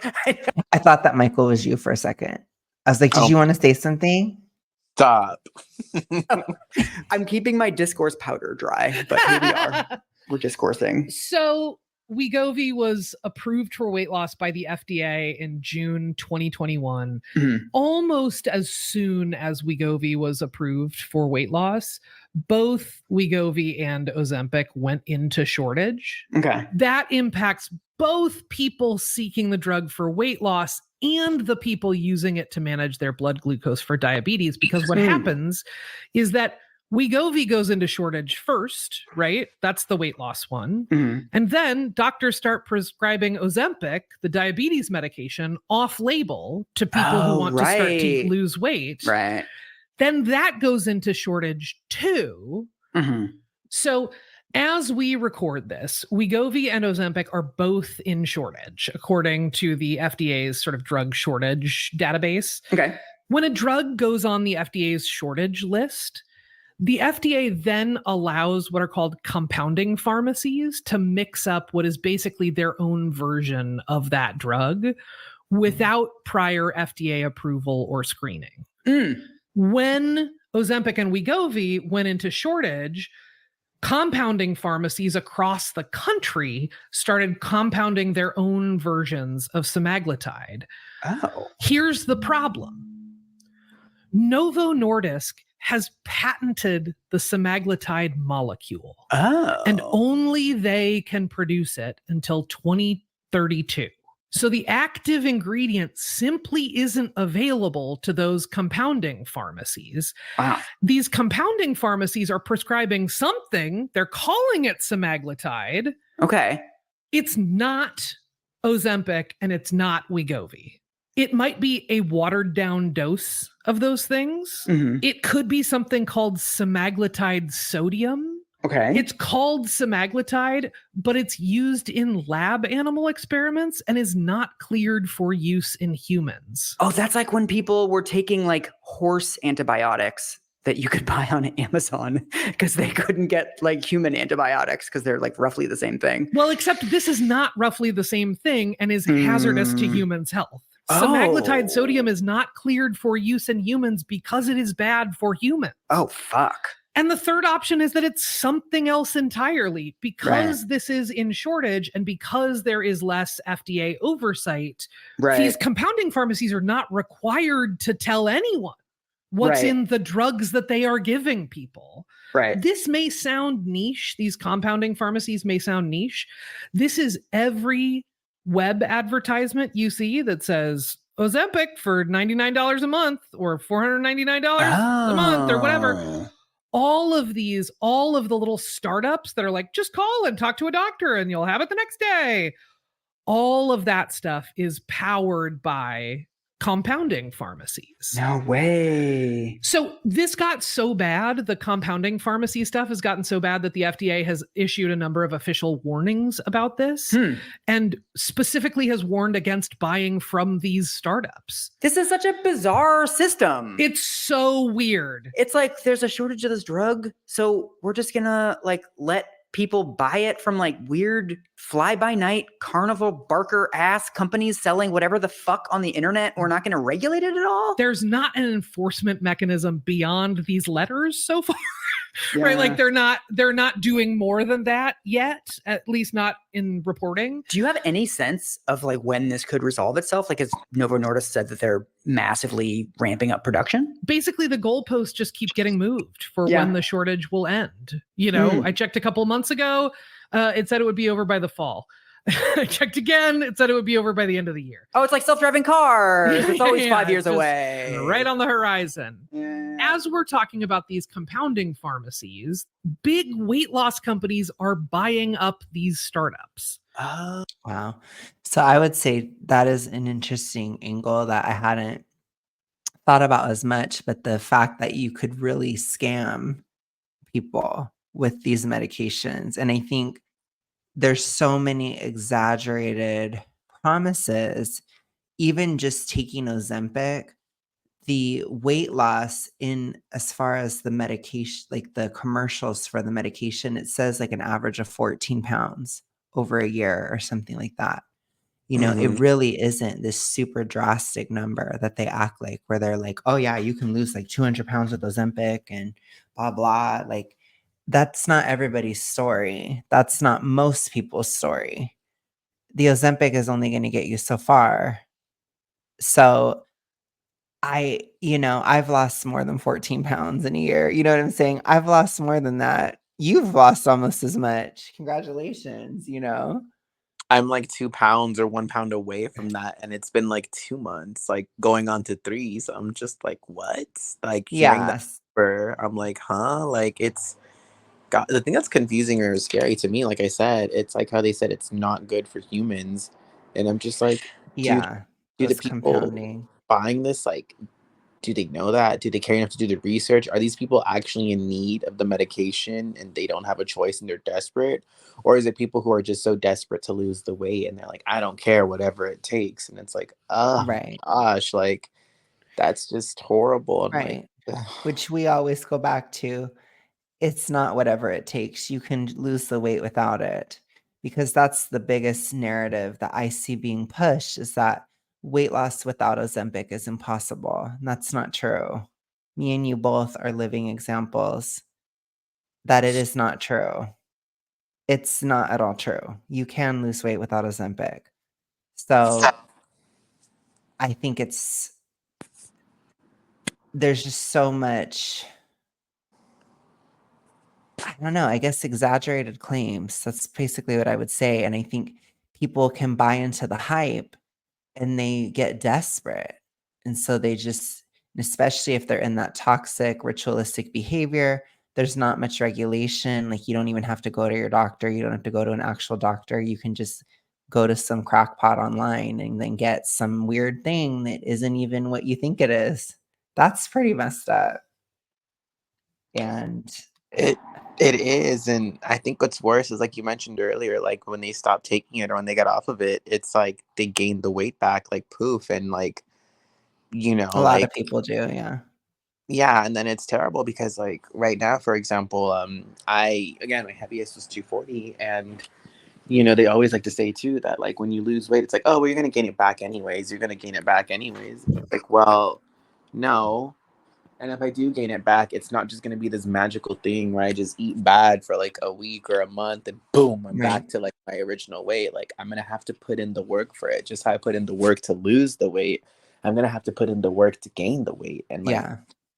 I thought that Michael was you for a second. I was like, did Oh. you want to say something? Stop. I'm keeping my discourse powder dry, but here we are. We're discoursing. So Wegovy was approved for weight loss by the FDA in June 2021. Mhm. Almost as soon as Wegovy was approved for weight loss, both Wegovy and Ozempic went into shortage. Okay. That impacts both people seeking the drug for weight loss and the people using it to manage their blood glucose for diabetes, because what happens is that Wegovy goes into shortage first, right? That's the weight loss one. Mhm. And then doctors start prescribing Ozempic, the diabetes medication, off label to people who Oh, want to start to right. lose weight. Right. Then that goes into shortage too. Mhm. So as we record this, Wegovy and Ozempic are both in shortage, according to the FDA's sort of drug shortage database. Okay. When a drug goes on the FDA's shortage list, the FDA then allows what are called compounding pharmacies to mix up what is basically their own version of that drug without prior FDA approval or screening. Mm. When Ozempic and Wegovy went into shortage, compounding pharmacies across the country started compounding their own versions of semaglutide. Oh. Here's the problem. Novo Nordisk has patented the semaglutide molecule, Oh. and only they can produce it until 2032. So the active ingredient simply isn't available to those compounding pharmacies. Wow. These compounding pharmacies are prescribing something. They're calling it semaglutide. Okay. It's not Ozempic and it's not Wegovy. It might be a watered down dose of those things. Mhm. It could be something called semaglutide sodium. Okay. It's called semaglutide, but it's used in lab animal experiments and is not cleared for use in humans. Oh, that's like when people were taking like horse antibiotics that you could buy on Amazon because they couldn't get like human antibiotics because they're like roughly the same thing. Well, except this is not roughly the same thing and is hazardous to humans' health. Semaglutide Oh. sodium is not cleared for use in humans because it is bad for humans. Oh, fuck. And the third option is that it's something else entirely. Because this is in shortage and because there is less FDA oversight, Right. these compounding pharmacies are not required to tell anyone what's Right. in the drugs that they are giving people. Right. This may sound niche. These compounding pharmacies may sound niche. This is every web advertisement you see that says Ozempic for $99 a month or $499 a month or whatever. Oh. All of the little startups that are like, just call and talk to a doctor and you'll have it the next day. All of that stuff is powered by compounding pharmacies. No way. So this got so bad, the compounding pharmacy stuff has gotten so bad that the FDA has issued a number of official warnings about this and specifically has warned against buying from these startups. This is such a bizarre system. It's so weird. It's like there's a shortage of this drug, so we're just gonna like let people buy it from like weird fly-by-night carnival barker ass companies selling whatever the fuck on the internet. We're not gonna regulate it at all. There's not an enforcement mechanism beyond these letters so far. Right? Like Yeah. they're not doing more than that yet, at least not in reporting. Do you have any sense of like when this could resolve itself? Like, has Novo Nordisk said that they're massively ramping up production? Basically, the goalposts just keep getting moved for Yeah. when the shortage will end. You know, I checked a couple months ago. It said it would be over by the fall. I checked again. It said it would be over by the end of the year. Oh, it's like self-driving cars. It's always 5 years just away. right on the horizon. Yeah. As we're talking about these compounding pharmacies, big weight loss companies are buying up these startups. Oh. Wow. So I would say that is an interesting angle that I hadn't thought about as much, but the fact that you could really scam people with these medications. And I think there's so many exaggerated promises. Even just taking Ozempic, the weight loss in as far as the medication, like the commercials for the medication, it says like an average of 14 pounds over a year or something like that. You know, it really isn't this super drastic number that they act like, where they're like, oh yeah, you can lose like 200 pounds with Ozempic and blah, blah. Like, that's not everybody's story. That's not most people's story. The Ozempic is only going to get you so far. So I've lost more than 14 pounds in a year. You know what I'm saying? I've lost more than that. You've lost almost as much. Congratulations, I'm like 2 pounds or 1 pound away from that, and it's been like 2 months, like going on to 3. So I'm just like, what? Like hearing that Yes. number, I'm like, huh? Like it's got the thing that's confusing or scary to me. Like I said, it's like how they said it's not good for humans, and I'm just like, dude, Yeah. do the Those people compounding. buying this like? Do they know that? Do they care enough to do the research? Are these people actually in need of the medication and they don't have a choice and they're desperate? Or is it people who are just so desperate to lose the weight and they're like, I don't care, whatever it takes? And it's like, oh my Right. gosh, like that's just horrible. And like, Right. Which we always go back to. It's not whatever it takes. You can lose the weight without it, because that's the biggest narrative that I see being pushed, is that weight loss without Ozempic is impossible. And that's not true. Me and you both are living examples that it is not true. It's not at all true. You can lose weight without Ozempic. So I think there's just so much, I don't know, I guess exaggerated claims. That's basically what I would say. And I think people can buy into the hype and they get desperate. And so they just, especially if they're in that toxic, ritualistic behavior, there's not much regulation. Like, you don't even have to go to your doctor. You don't have to go to an actual doctor. You can just go to some crackpot online and then get some weird thing that isn't even what you think it is. That's pretty messed up. And it is. And I think what's worse is, like you mentioned earlier, like when they stop taking it or when they get off of it, it's like they gain the weight back like poof. And like, a lot of like people do, yeah. yeah, and then it's terrible because like right now, for example, my heaviest was 240, and they always like to say too that like when you lose weight, it's like, oh well, you're gonna gain it back anyways. You're gonna gain it back anyways. Like, well, no. And if I do gain it back, it's not just gonna be this magical thing where I just eat bad for like a week or a month and boom, I'm Right. back to like my original weight. Like I'm gonna have to put in the work for it. Just how I put in the work to lose the weight, I'm gonna have to put in the work to gain the weight. And like Yeah.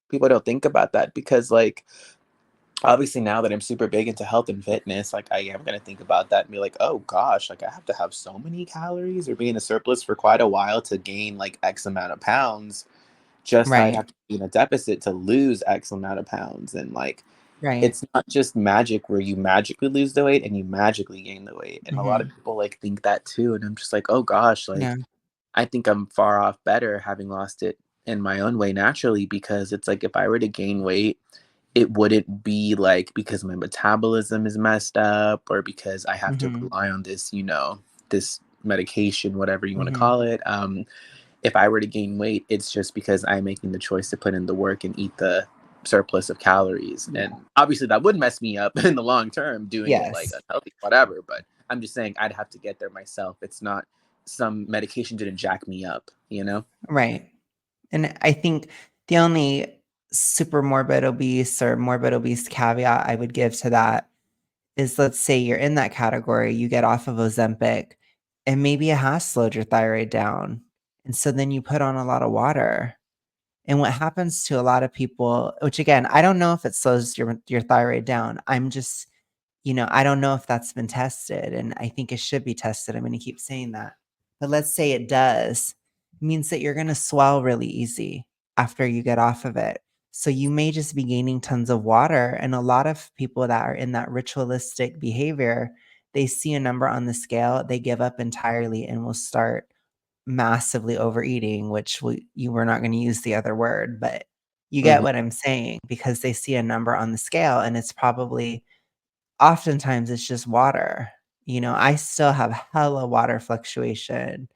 people don't think about that because like obviously now that I'm super big into health and fitness, like I am going to think about that and be like, oh gosh, like I have to have so many calories or be in a surplus for quite a while to gain like X amount of pounds, just how I Right. have to be in a deficit to lose X amount of pounds. And like Right. it's not just magic where you magically lose the weight and you magically gain the weight. And a lot of people like think that too. And I'm just like, oh gosh, like Yeah. I think I'm far off better having lost it in my own way naturally, because it's like if I were to gain weight, it wouldn't be like because my metabolism is messed up or because I have to rely on this, this medication, whatever you want to call it. If I were to gain weight, it's just because I'm making the choice to put in the work and eat the surplus of calories. Yeah. And obviously that would mess me up in the long term doing it like Yes. unhealthy, whatever. But I'm just saying I'd have to get there myself. It's not some medication didn't jack me up, Right. And I think the only super morbid obese or morbid obese caveat I would give to that is, let's say you're in that category, you get off of Ozempic, and maybe it has slowed your thyroid down. And so then you put on a lot of water. And what happens to a lot of people, which again, I don't know if it slows your thyroid down. I'm just, I don't know if that's been tested, and I think it should be tested. I'm going to keep saying that. But let's say it does. It means that you're going to swell really easy after you get off of it. So you may just be gaining tons of water. And a lot of people that are in that ritualistic behavior, they see a number on the scale, they give up entirely and will start massively overeating, which you were not going to use the other word, but you get what I'm saying, because they see a number on the scale and it's probably, oftentimes it's just water. I still have hella water fluctuation.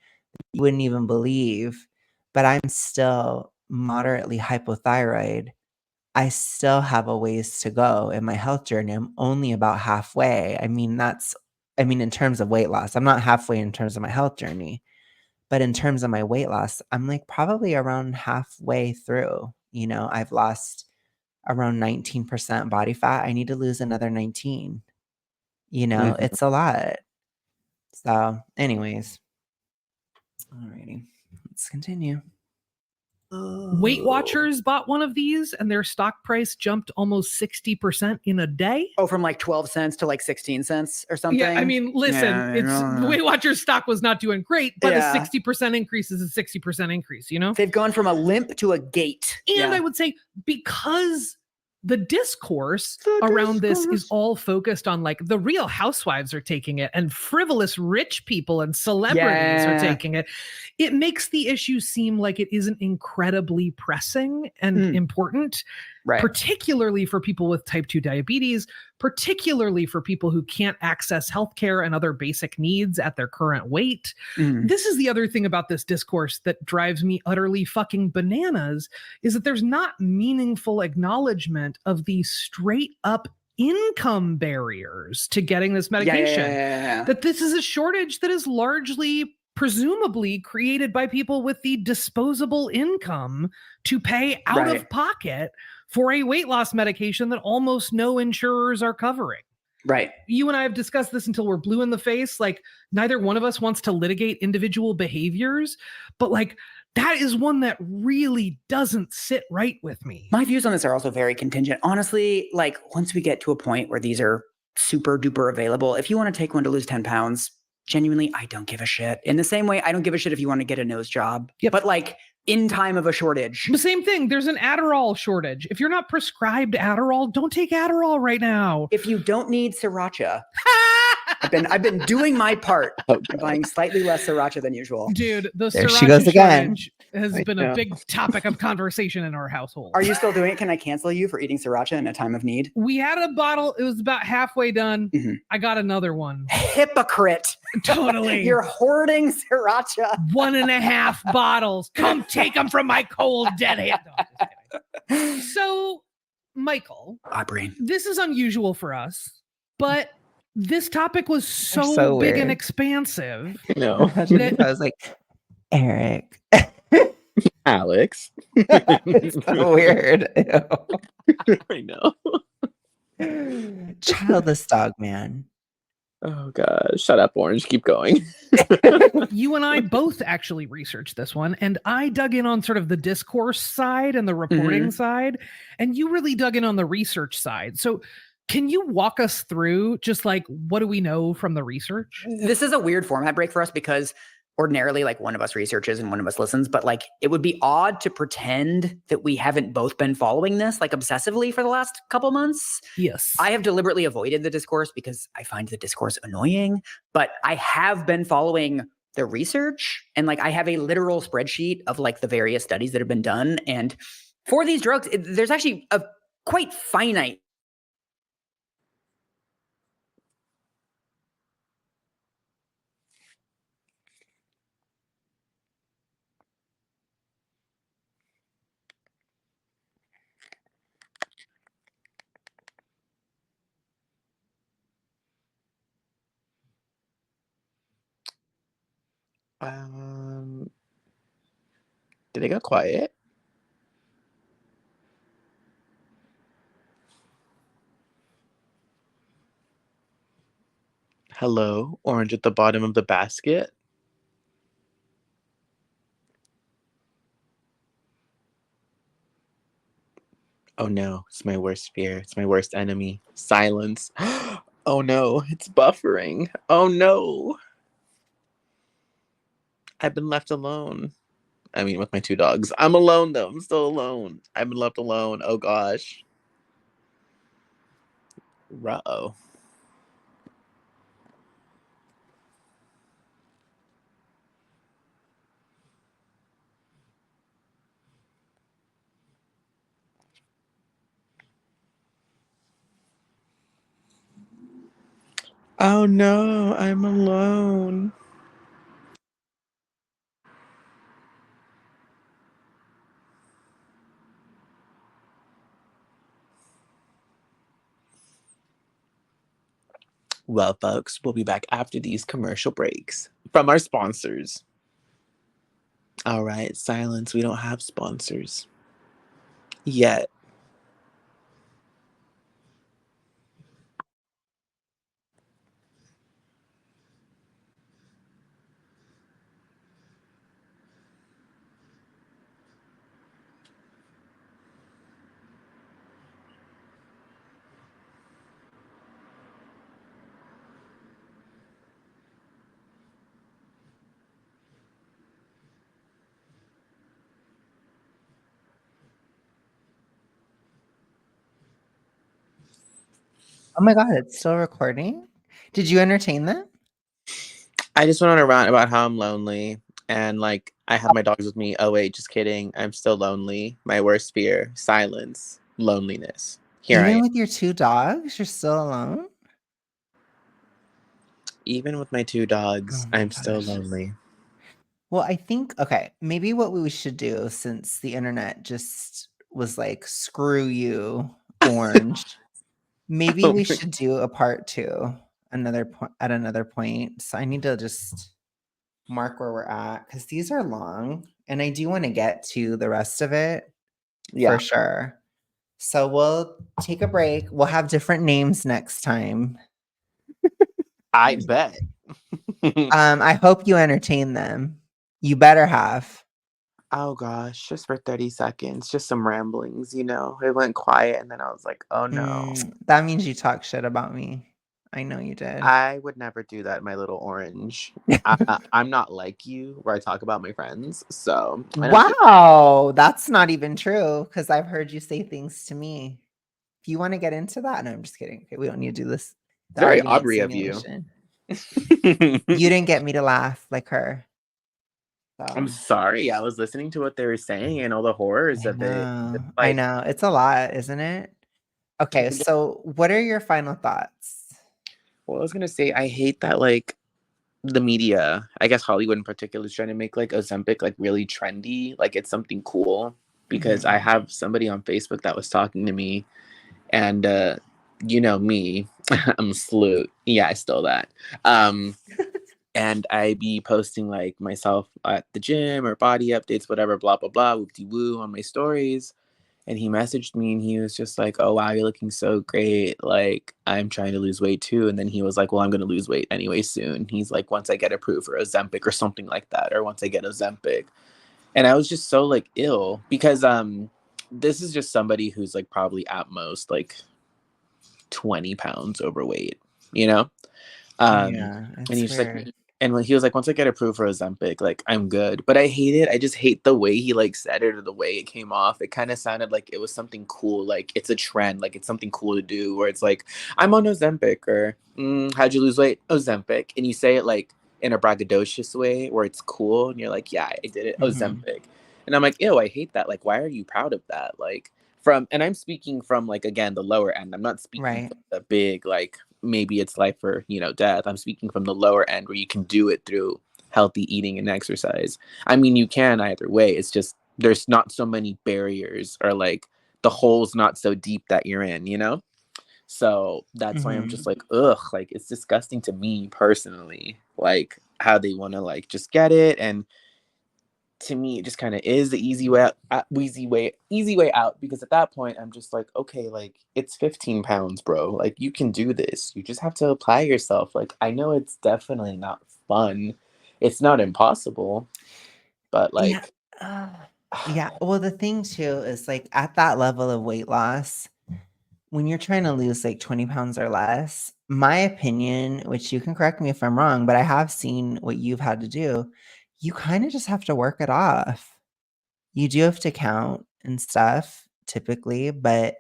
You wouldn't even believe, but I'm still moderately hypothyroid. I still have a ways to go in my health journey. I'm only about halfway. In terms of weight loss, I'm not halfway in terms of my health journey. But in terms of my weight loss, I'm like probably around halfway through. I've lost around 19% body fat. I need to lose another 19. It's a lot. So, anyways. Alrighty. Let's continue. Weight Watchers bought one of these and their stock price jumped almost 60% in a day. Oh, from like 12 cents to like 16 cents or something. Yeah, I mean, listen, Yeah, Weight Watchers stock was not doing great, but Yeah. a 60% increase is a 60% increase, They've gone from a limp to a gate. And I would say, because the discourse around this is all focused on like the Real Housewives are taking it and frivolous rich people and celebrities are taking it. It makes the issue seem like it isn't incredibly pressing and important, Right. particularly for people with type 2 diabetes, particularly for people who can't access healthcare and other basic needs at their current weight. This is the other thing about this discourse that drives me utterly fucking bananas, is that there's not meaningful acknowledgement of the straight up income barriers to getting this medication. That this is a shortage that is largely, presumably, created by people with the disposable income to pay out of pocket for a weight loss medication that almost no insurers are covering. Right. You and I have discussed this until we're blue in the face. Like, neither one of us wants to litigate individual behaviors, but like, that is one that really doesn't sit right with me. My views on this are also very contingent. Honestly, like once we get to a point where these are super duper available, if you want to take one to lose 10 pounds, genuinely, I don't give a shit. In the same way, I don't give a shit if you want to get a nose job. Yep. But like in time of a shortage. The same thing. There's an Adderall shortage. If you're not prescribed Adderall, don't take Adderall right now. If you don't need sriracha, I've been doing my part. I'm buying slightly less sriracha than usual. Dude, the There sriracha she goes again. shortage has been a big topic of conversation in our household. Are you still doing it? Can I cancel you for eating sriracha in a time of need? We had a bottle. It was about halfway done. I got another one. Hypocrite. Totally. You're hoarding sriracha. 1.5 bottles. Come take them from my cold dead hand. No, I'm just kidding. So, Michael, Aubrey, this is unusual for us, but this topic was so, so big weird. and expansive. No, I was like, Eric. Alex. It's so weird. I know. Childless dog man. Oh gosh, shut up, Orange. Keep going. You and I both actually researched this one, and I dug in on sort of the discourse side and the reporting side, and you really dug in on the research side. So can you walk us through just like, what do we know from the research? this is a weird format break for us because ordinarily like one of us researches and one of us listens, but like it would be odd to pretend that we haven't both been following this like obsessively for the last couple months. Yes. I have deliberately avoided the discourse because I find the discourse annoying, but I have been following the research, and like I have a literal spreadsheet of like the various studies that have been done. And for these drugs, there's actually a quite finite Did it go quiet? Hello, orange at the bottom of the basket. Oh no, it's my worst fear. It's my worst enemy. Silence. Oh no, it's buffering. Oh no. I've been left alone. I mean, with my 2 dogs. I'm alone though. I'm still alone. I've been left alone. Oh gosh. Ruh-oh. Oh no, I'm alone. Well, folks, we'll be back after these commercial breaks from our sponsors. All right, silence. We don't have sponsors yet. Oh my god, it's still recording? Did you entertain them? I just went on a rant about how I'm lonely and like I have my dogs with me. Oh wait, just kidding. I'm still lonely. My worst fear, silence, loneliness. Here I Even am. with your 2 dogs, you're still alone? Even with my 2 Oh dogs, my I'm still gosh. lonely. Well, I think okay, maybe what we should do since the internet just was like, "Screw you, orange." Maybe Oh we my- should do a part 2 at another point. So I need to just mark where we're at because these are long and I do want to get to the rest of it yeah, for sure. So we'll take a break. We'll have different names next time. I bet. I hope you entertain them. You better have. Oh gosh, just for 30 seconds, just some ramblings, you know. It went quiet and then I was like, oh no. That means you talk shit about me. I know you did. I would never do that, my little orange. I'm not like you where I talk about my friends. So I don't do Wow, that's not even true because I've heard you say things to me. If you want to get into that, no, I'm just kidding. Okay, we don't need to do this. The very argument Aubrey of you. simulation. You didn't get me to laugh like her. I'm So sorry. I was listening to what they were saying and all the horrors I of it. know. It's I like, know. It's a lot, isn't it? Okay, so what are your final thoughts? well, I was gonna say, I hate that like the media, I guess Hollywood in particular, is trying to make like Ozempic like really trendy, like it's something cool. Because I have somebody on Facebook that was talking to me, and you know me, I'm a sleut. Yeah, I stole that. And I be posting like myself at the gym or body updates, whatever, blah blah blah, whoop de woo on my stories. And he messaged me and he was just like, oh wow, you're looking so great. Like, I'm trying to lose weight too. And then he was like, well, I'm gonna lose weight anyway soon. He's like, once I get approved for Ozempic or something like that, or once I get Ozempic. And I was just so like ill because this is just somebody who's like probably at most like 20 pounds overweight, you know? Yeah, And it's he's like, weird. and when he was like, once I get approved for Ozempic, like I'm good. But I hate it. I just hate the way he like said it or the way it came off. It kind of sounded like it was something cool, like it's a trend, like it's something cool to do. Where it's like, I'm on Ozempic, or how'd you lose weight? Ozempic, and you say it like in a braggadocious way, where it's cool, and you're like, yeah, I did it, Ozempic, and I'm like, ew, I hate that. Like, why are you proud of that? Like, and I'm speaking from like again the lower end. I'm not speaking Right. from the big like maybe it's life or death. I'm speaking from the lower end where you can do it through healthy eating and exercise. I mean, you can either way. It's just there's not so many barriers, or like the hole's not so deep that you're in, you know? So that's why I'm just like, ugh, like it's disgusting to me personally, like how they want to like just get it. And to me, it just kind of is the easy way out, easy way out. Because at that point, I'm just like, okay, like it's 15 pounds, bro. Like you can do this. You just have to apply yourself. Like I know it's definitely not fun. It's not impossible, but Yeah. like, Yeah. Well, the thing too is like at that level of weight loss, when you're trying to lose like 20 pounds or less, my opinion, which you can correct me if I'm wrong, but I have seen what you've had to do, you kind of just have to work it off. You do have to count and stuff typically, but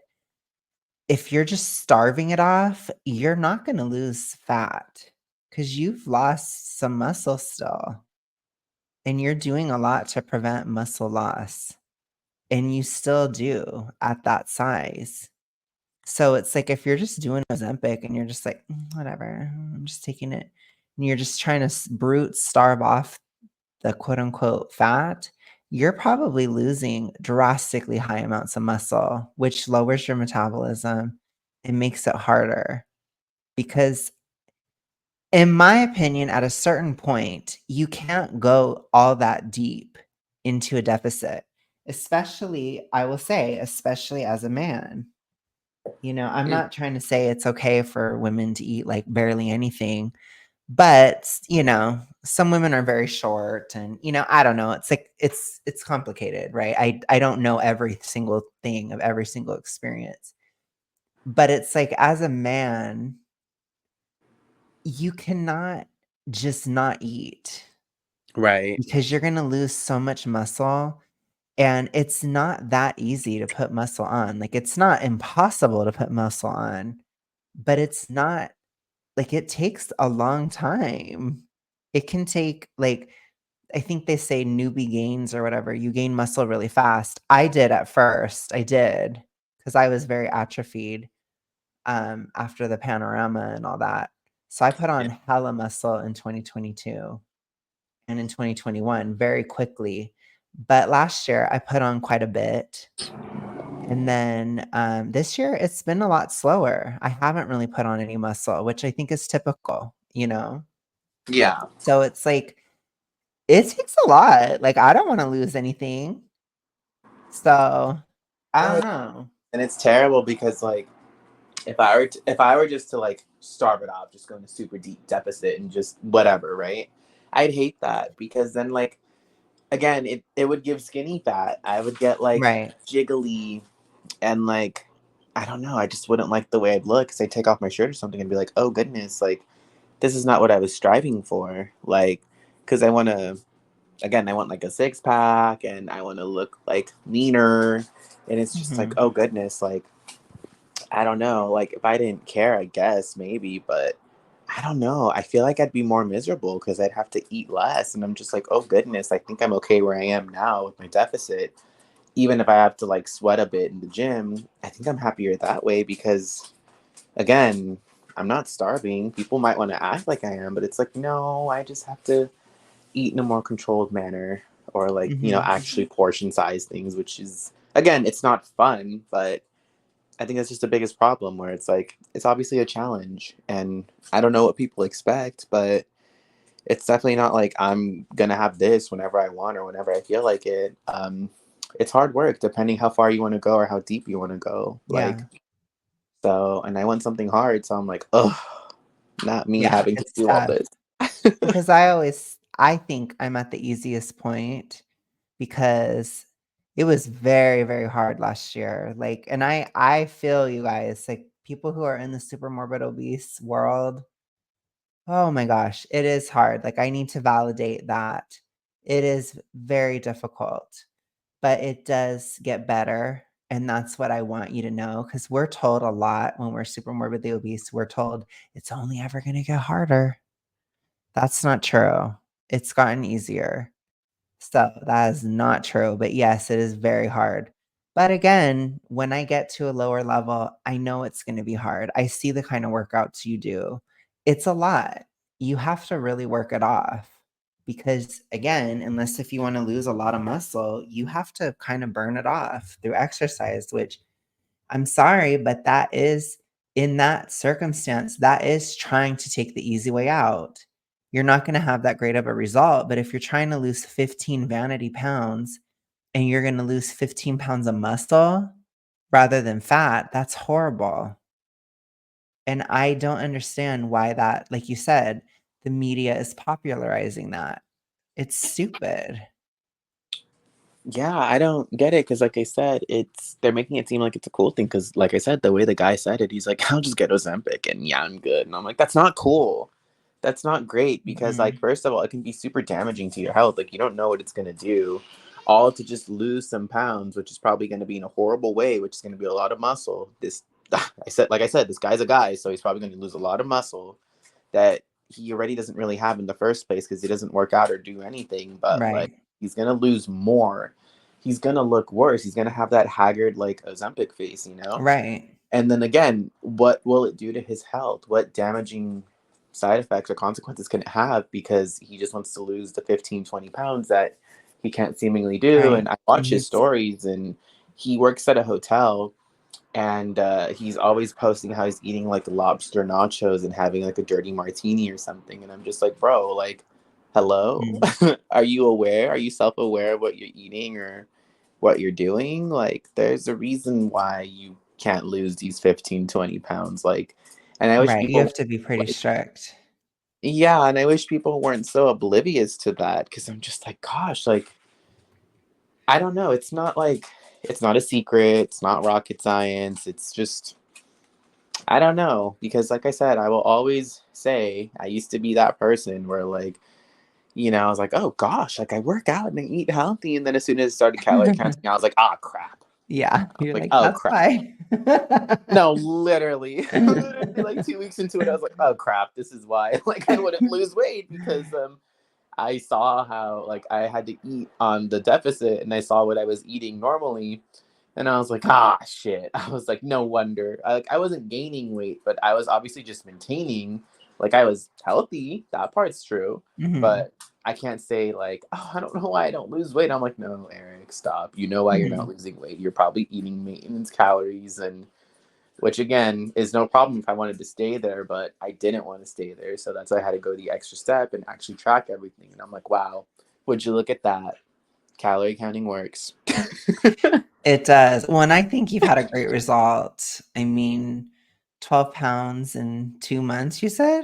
if you're just starving it off, you're not going to lose fat because you've lost some muscle still. And you're doing a lot to prevent muscle loss. And you still do at that size. So it's like if you're just doing Ozempic and you're just like, whatever, I'm just taking it. And you're just trying to brute starve off the quote unquote fat, you're probably losing drastically high amounts of muscle, which lowers your metabolism and makes it harder. Because, in my opinion, at a certain point, you can't go all that deep into a deficit, especially, I will say, especially as a man. You know, I'm not trying to say it's okay for women to eat like barely anything, but, you know, some women are very short and, you know, I don't know. It's like it's complicated, right? I don't know every single thing of every single experience. But it's like as a man, you cannot just not eat right, because you're going to lose so much muscle and it's not that easy to put muscle on. Like it's not impossible to put muscle on, but it's not like it takes a long time. It can take like I think they say newbie gains or whatever. You gain muscle really fast. I did at first. I did because I was very atrophied after the panorama and all that. So I put yeah, on hella muscle in 2022 and in 2021 very quickly. But last year I put on quite a bit. And then this year it's been a lot slower. I haven't really put on any muscle, which I think is typical, you know? yeah. So it's like, it takes a lot. Like, I don't want to lose anything. So I No, don't know. and it's terrible because like if I were just to like starve it off, just go into super deep deficit and just whatever, right? I'd hate that because then like again, it would give skinny fat. I would get like Right. jiggly and like I don't know. I just wouldn't like the way I'd look because I'd take off my shirt or something and be like, oh goodness, like this is not what I was striving for. Like, because I want to again, I want like a six pack and I want to look like leaner, and it's just like, Mhm. oh goodness, like I don't know. Like if I didn't care, I guess maybe, but I don't know. I feel like I'd be more miserable because I'd have to eat less. And I'm just like, oh goodness, I think I'm okay where I am now with my deficit. Even if I have to like sweat a bit in the gym, I think I'm happier that way because again, I'm not starving. People might want to act like I am, but it's like, no, I just have to eat in a more controlled manner or like, you know, Mhm. actually portion size things, which is again, it's not fun, but I think that's just the biggest problem where it's like it's obviously a challenge and I don't know what people expect, but it's definitely not like I'm gonna have this whenever I want or whenever I feel like it. It's hard work depending how far you want to go or how deep you want to go. Like Yeah. so, and I want something hard, so I'm like, oh, not me Yeah. having to It's do all tough this. because I think I'm at the easiest point because it was very, very hard last year. Like, and I feel you guys, like people who are in the super morbid obese world. Oh my gosh, it is hard. Like, I need to validate that. It is very difficult, but it does get better. And that's what I want you to know because we're told a lot when we're super morbidly obese. We're told it's only ever going to get harder. That's not true. It's gotten easier. So that is not true. But yes, it is very hard. But again, when I get to a lower level, I know it's going to be hard. I see the kind of workouts you do. It's a lot. You have to really work it off because, again, unless if you want to lose a lot of muscle, you have to kind of burn it off through exercise, which I'm sorry, but that is in that circumstance, that is trying to take the easy way out. you're not going to have that great of a result. But if you're trying to lose 15 vanity pounds and you're going to lose 15 pounds of muscle rather than fat, that's horrible. And I don't understand why that, like you said, the media is popularizing that. It's stupid. Yeah, I don't get it because, like I said, they're making it seem like it's a cool thing. Because, like I said, the way the guy said it, he's like, "I'll just get Ozempic, and yeah, I'm good." And I'm like, "That's not cool. That's not great because, like, first of all, it can be super damaging to your health. Like, you don't know what it's gonna do, all to just lose some pounds, which is probably going to be in a horrible way, which is going to be a lot of muscle. Like I said, this guy's a guy, so he's probably going to lose a lot of muscle that he already doesn't really have in the first place because he doesn't work out or do anything. But like, Right. he's going to lose more. He's going to look worse. He's going to have that haggard, like, Ozempic face, you know? Right. And then again, what will it do to his health? What damaging side effects or consequences can it have because he just wants to lose the 15, 20 pounds that he can't seemingly do? Right. And I watch And his stories, and he works at a hotel, and he's always posting how he's eating like lobster nachos and having like a dirty martini or something. And I'm just like, bro, like, hello? Are you aware? Are you self-aware of what you're eating or what you're doing? Like, there's a reason why you can't lose these 15, 20 pounds. Like, and I wish Right. You people, have to be pretty like, strict. yeah, and I wish people weren't so oblivious to that because I'm just like, gosh, like, I don't know. It's not like, it's not a secret. It's not rocket science. It's just, I don't know. Because, like I said, I will always say I used to be that person where, like, you know, I was like, oh gosh, like I work out and I eat healthy. And then as soon as it started calorie counting, I was like, ah, crap. Yeah. I was You're like, like, oh that's crap. fine. No, literally. Literally, like 2 weeks into it, I was like, oh crap, this is why like I wouldn't lose weight because I saw how like I had to eat on the deficit and I saw what I was eating normally. And I was like, ah, shit. I was like, no wonder. I wasn't gaining weight, but I was obviously just maintaining. Like, I was healthy. That part's true. Mhm. But I can't say, like, oh, I don't know why I don't lose weight. I'm like, no, Eric, stop. You know why you're not losing weight. You're probably eating maintenance calories, and which, again, is no problem if I wanted to stay there, but I didn't want to stay there. So that's why I had to go the extra step and actually track everything. And I'm like, wow, would you look at that? Calorie counting works. It does. Well, and I think you've had a great result. I mean, 12 pounds in 2 months, you said?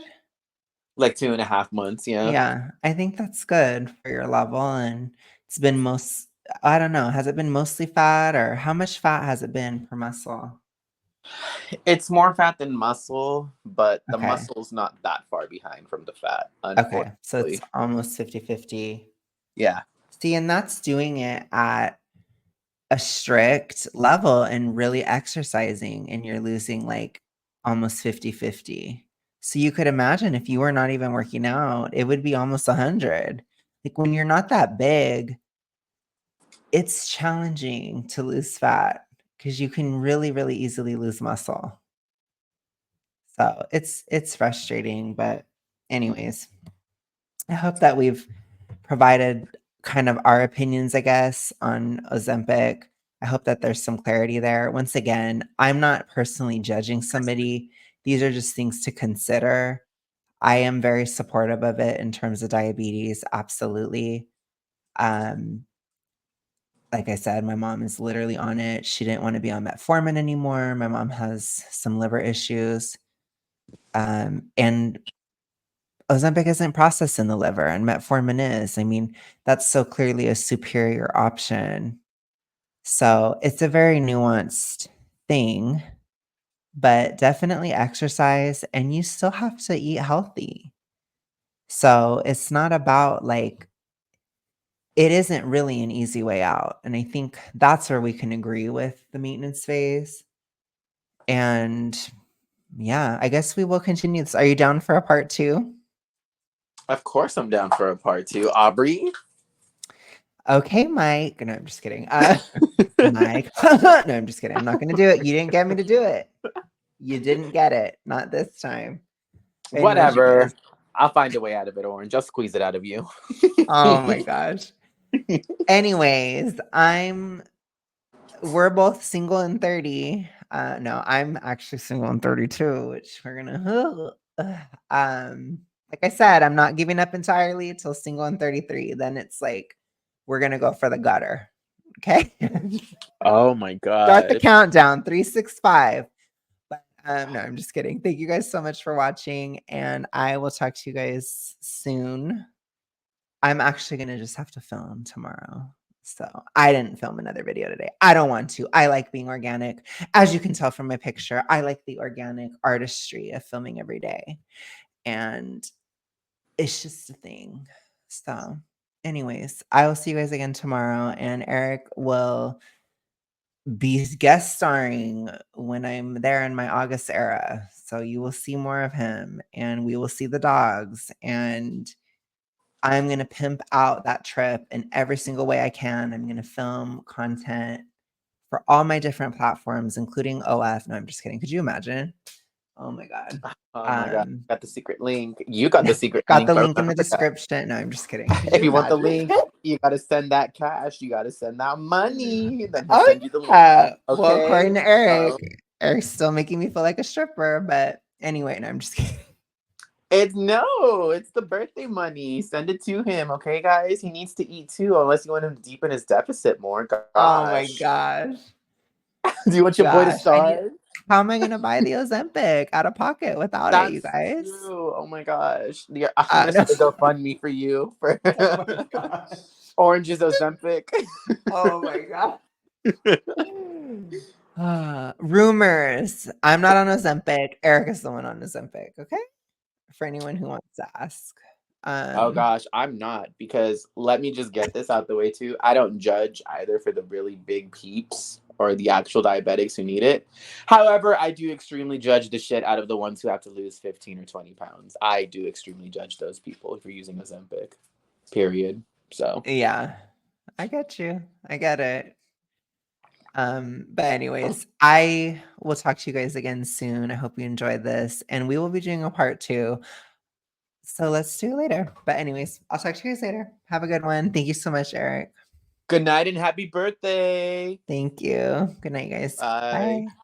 Like 2.5 months, yeah. Yeah, I think that's good for your level. And it's been I don't know, has it been mostly fat or how much fat has it been per muscle? It's more fat than muscle, but the Okay. muscle's not that far behind from the fat, Okay. So unfortunately. it's almost 50-50. Yeah. See, and that's doing it at a strict level and really exercising, and you're losing like almost 50-50. So you could imagine if you were not even working out, it would be almost 100. Like when you're not that big, it's challenging to lose fat because you can really, really easily lose muscle. So it's frustrating, but anyways, I hope that we've provided kind of our opinions, I guess, on Ozempic. I hope that there's some clarity there. Once again, I'm not personally judging somebody. These are just things to consider. I am very supportive of it in terms of diabetes, absolutely. Like I said, my mom is literally on it. She didn't want to be on metformin anymore. My mom has some liver issues. And Ozempic isn't processed in the liver and metformin is. I mean, that's so clearly a superior option. So it's a very nuanced thing, but definitely exercise and you still have to eat healthy. So it's not about like, it isn't really an easy way out. And I think that's where we can agree with the maintenance phase. And yeah, I guess we will continue this. Are you down for a part 2? Of course I'm down for a part 2. Aubrey? Okay, Mike. No, I'm just kidding. Mike. No, I'm just kidding. I'm not going to do it. You didn't get me to do it. You didn't get it. Not this time. Anyways, you Whatever. guys. I'll find a way out of it, Orange. I'll squeeze it out of you. Oh my gosh. Anyways, we're both single and 30. No, I'm actually single and 32, which we're gonna like I said, I'm not giving up entirely until single and 33. Then it's like, we're going to go for the gutter. Okay. Oh my Start the god. countdown 365. But no, I'm just kidding. Thank you guys so much for watching. And I will talk to you guys soon. I'm actually going to just have to film tomorrow. So I didn't film another video today. I don't want to. I like being organic. As you can tell from my picture, I like the organic artistry of filming every day. And it's just a thing. So anyways, I will see you guys again tomorrow. And Eric will be guest starring when I'm there in my August era. So you will see more of him and we will see the dogs. And I'm going to pimp out that trip in every single way I can. I'm going to film content for all my different platforms, including OF. No, I'm just kidding. Could you imagine? Oh my God. Oh my god. Got the secret link. You got the secret Got link. the but link in the remember that. description. No, I'm just kidding. Could If you want the imagine? link, you gotta send that cash. You gotta send that money. Then he'll Oh, send you the link. yeah. Well, Okay? according to Eric, Eric's still making me feel like a stripper. But anyway, no, I'm just kidding. It's the birthday money. Send it to him, okay, guys? He needs to eat too, unless you want him to deepen his deficit more. Gosh. Oh my gosh. Do you want your boy to Gosh, starve? How am I going to buy the Ozempic out of pocket without it, you guys? True. Oh my gosh. I'm gonna start a GoFundMe for you for Oh my gosh. Orange's Ozempic. Oh my god. Rumors. I'm not on Ozempic. Eric is the one on Ozempic, okay? For anyone who wants to ask. Oh gosh, I'm not, because let me just get this out the way too. I don't judge either for the really big peeps or the actual diabetics who need it. However, I do extremely judge the shit out of the ones who have to lose 15 or 20 pounds. I do extremely judge those people for using Ozempic. Period. So yeah, I get you. I get it. But anyways, I will talk to you guys again soon. I hope you enjoyed this, and we will be doing a part 2. So let's do it later. But anyways, I'll talk to you guys later. Have a good one. Thank you so much, Eric. good night and happy birthday. Thank you. Good night, guys. Bye. Bye.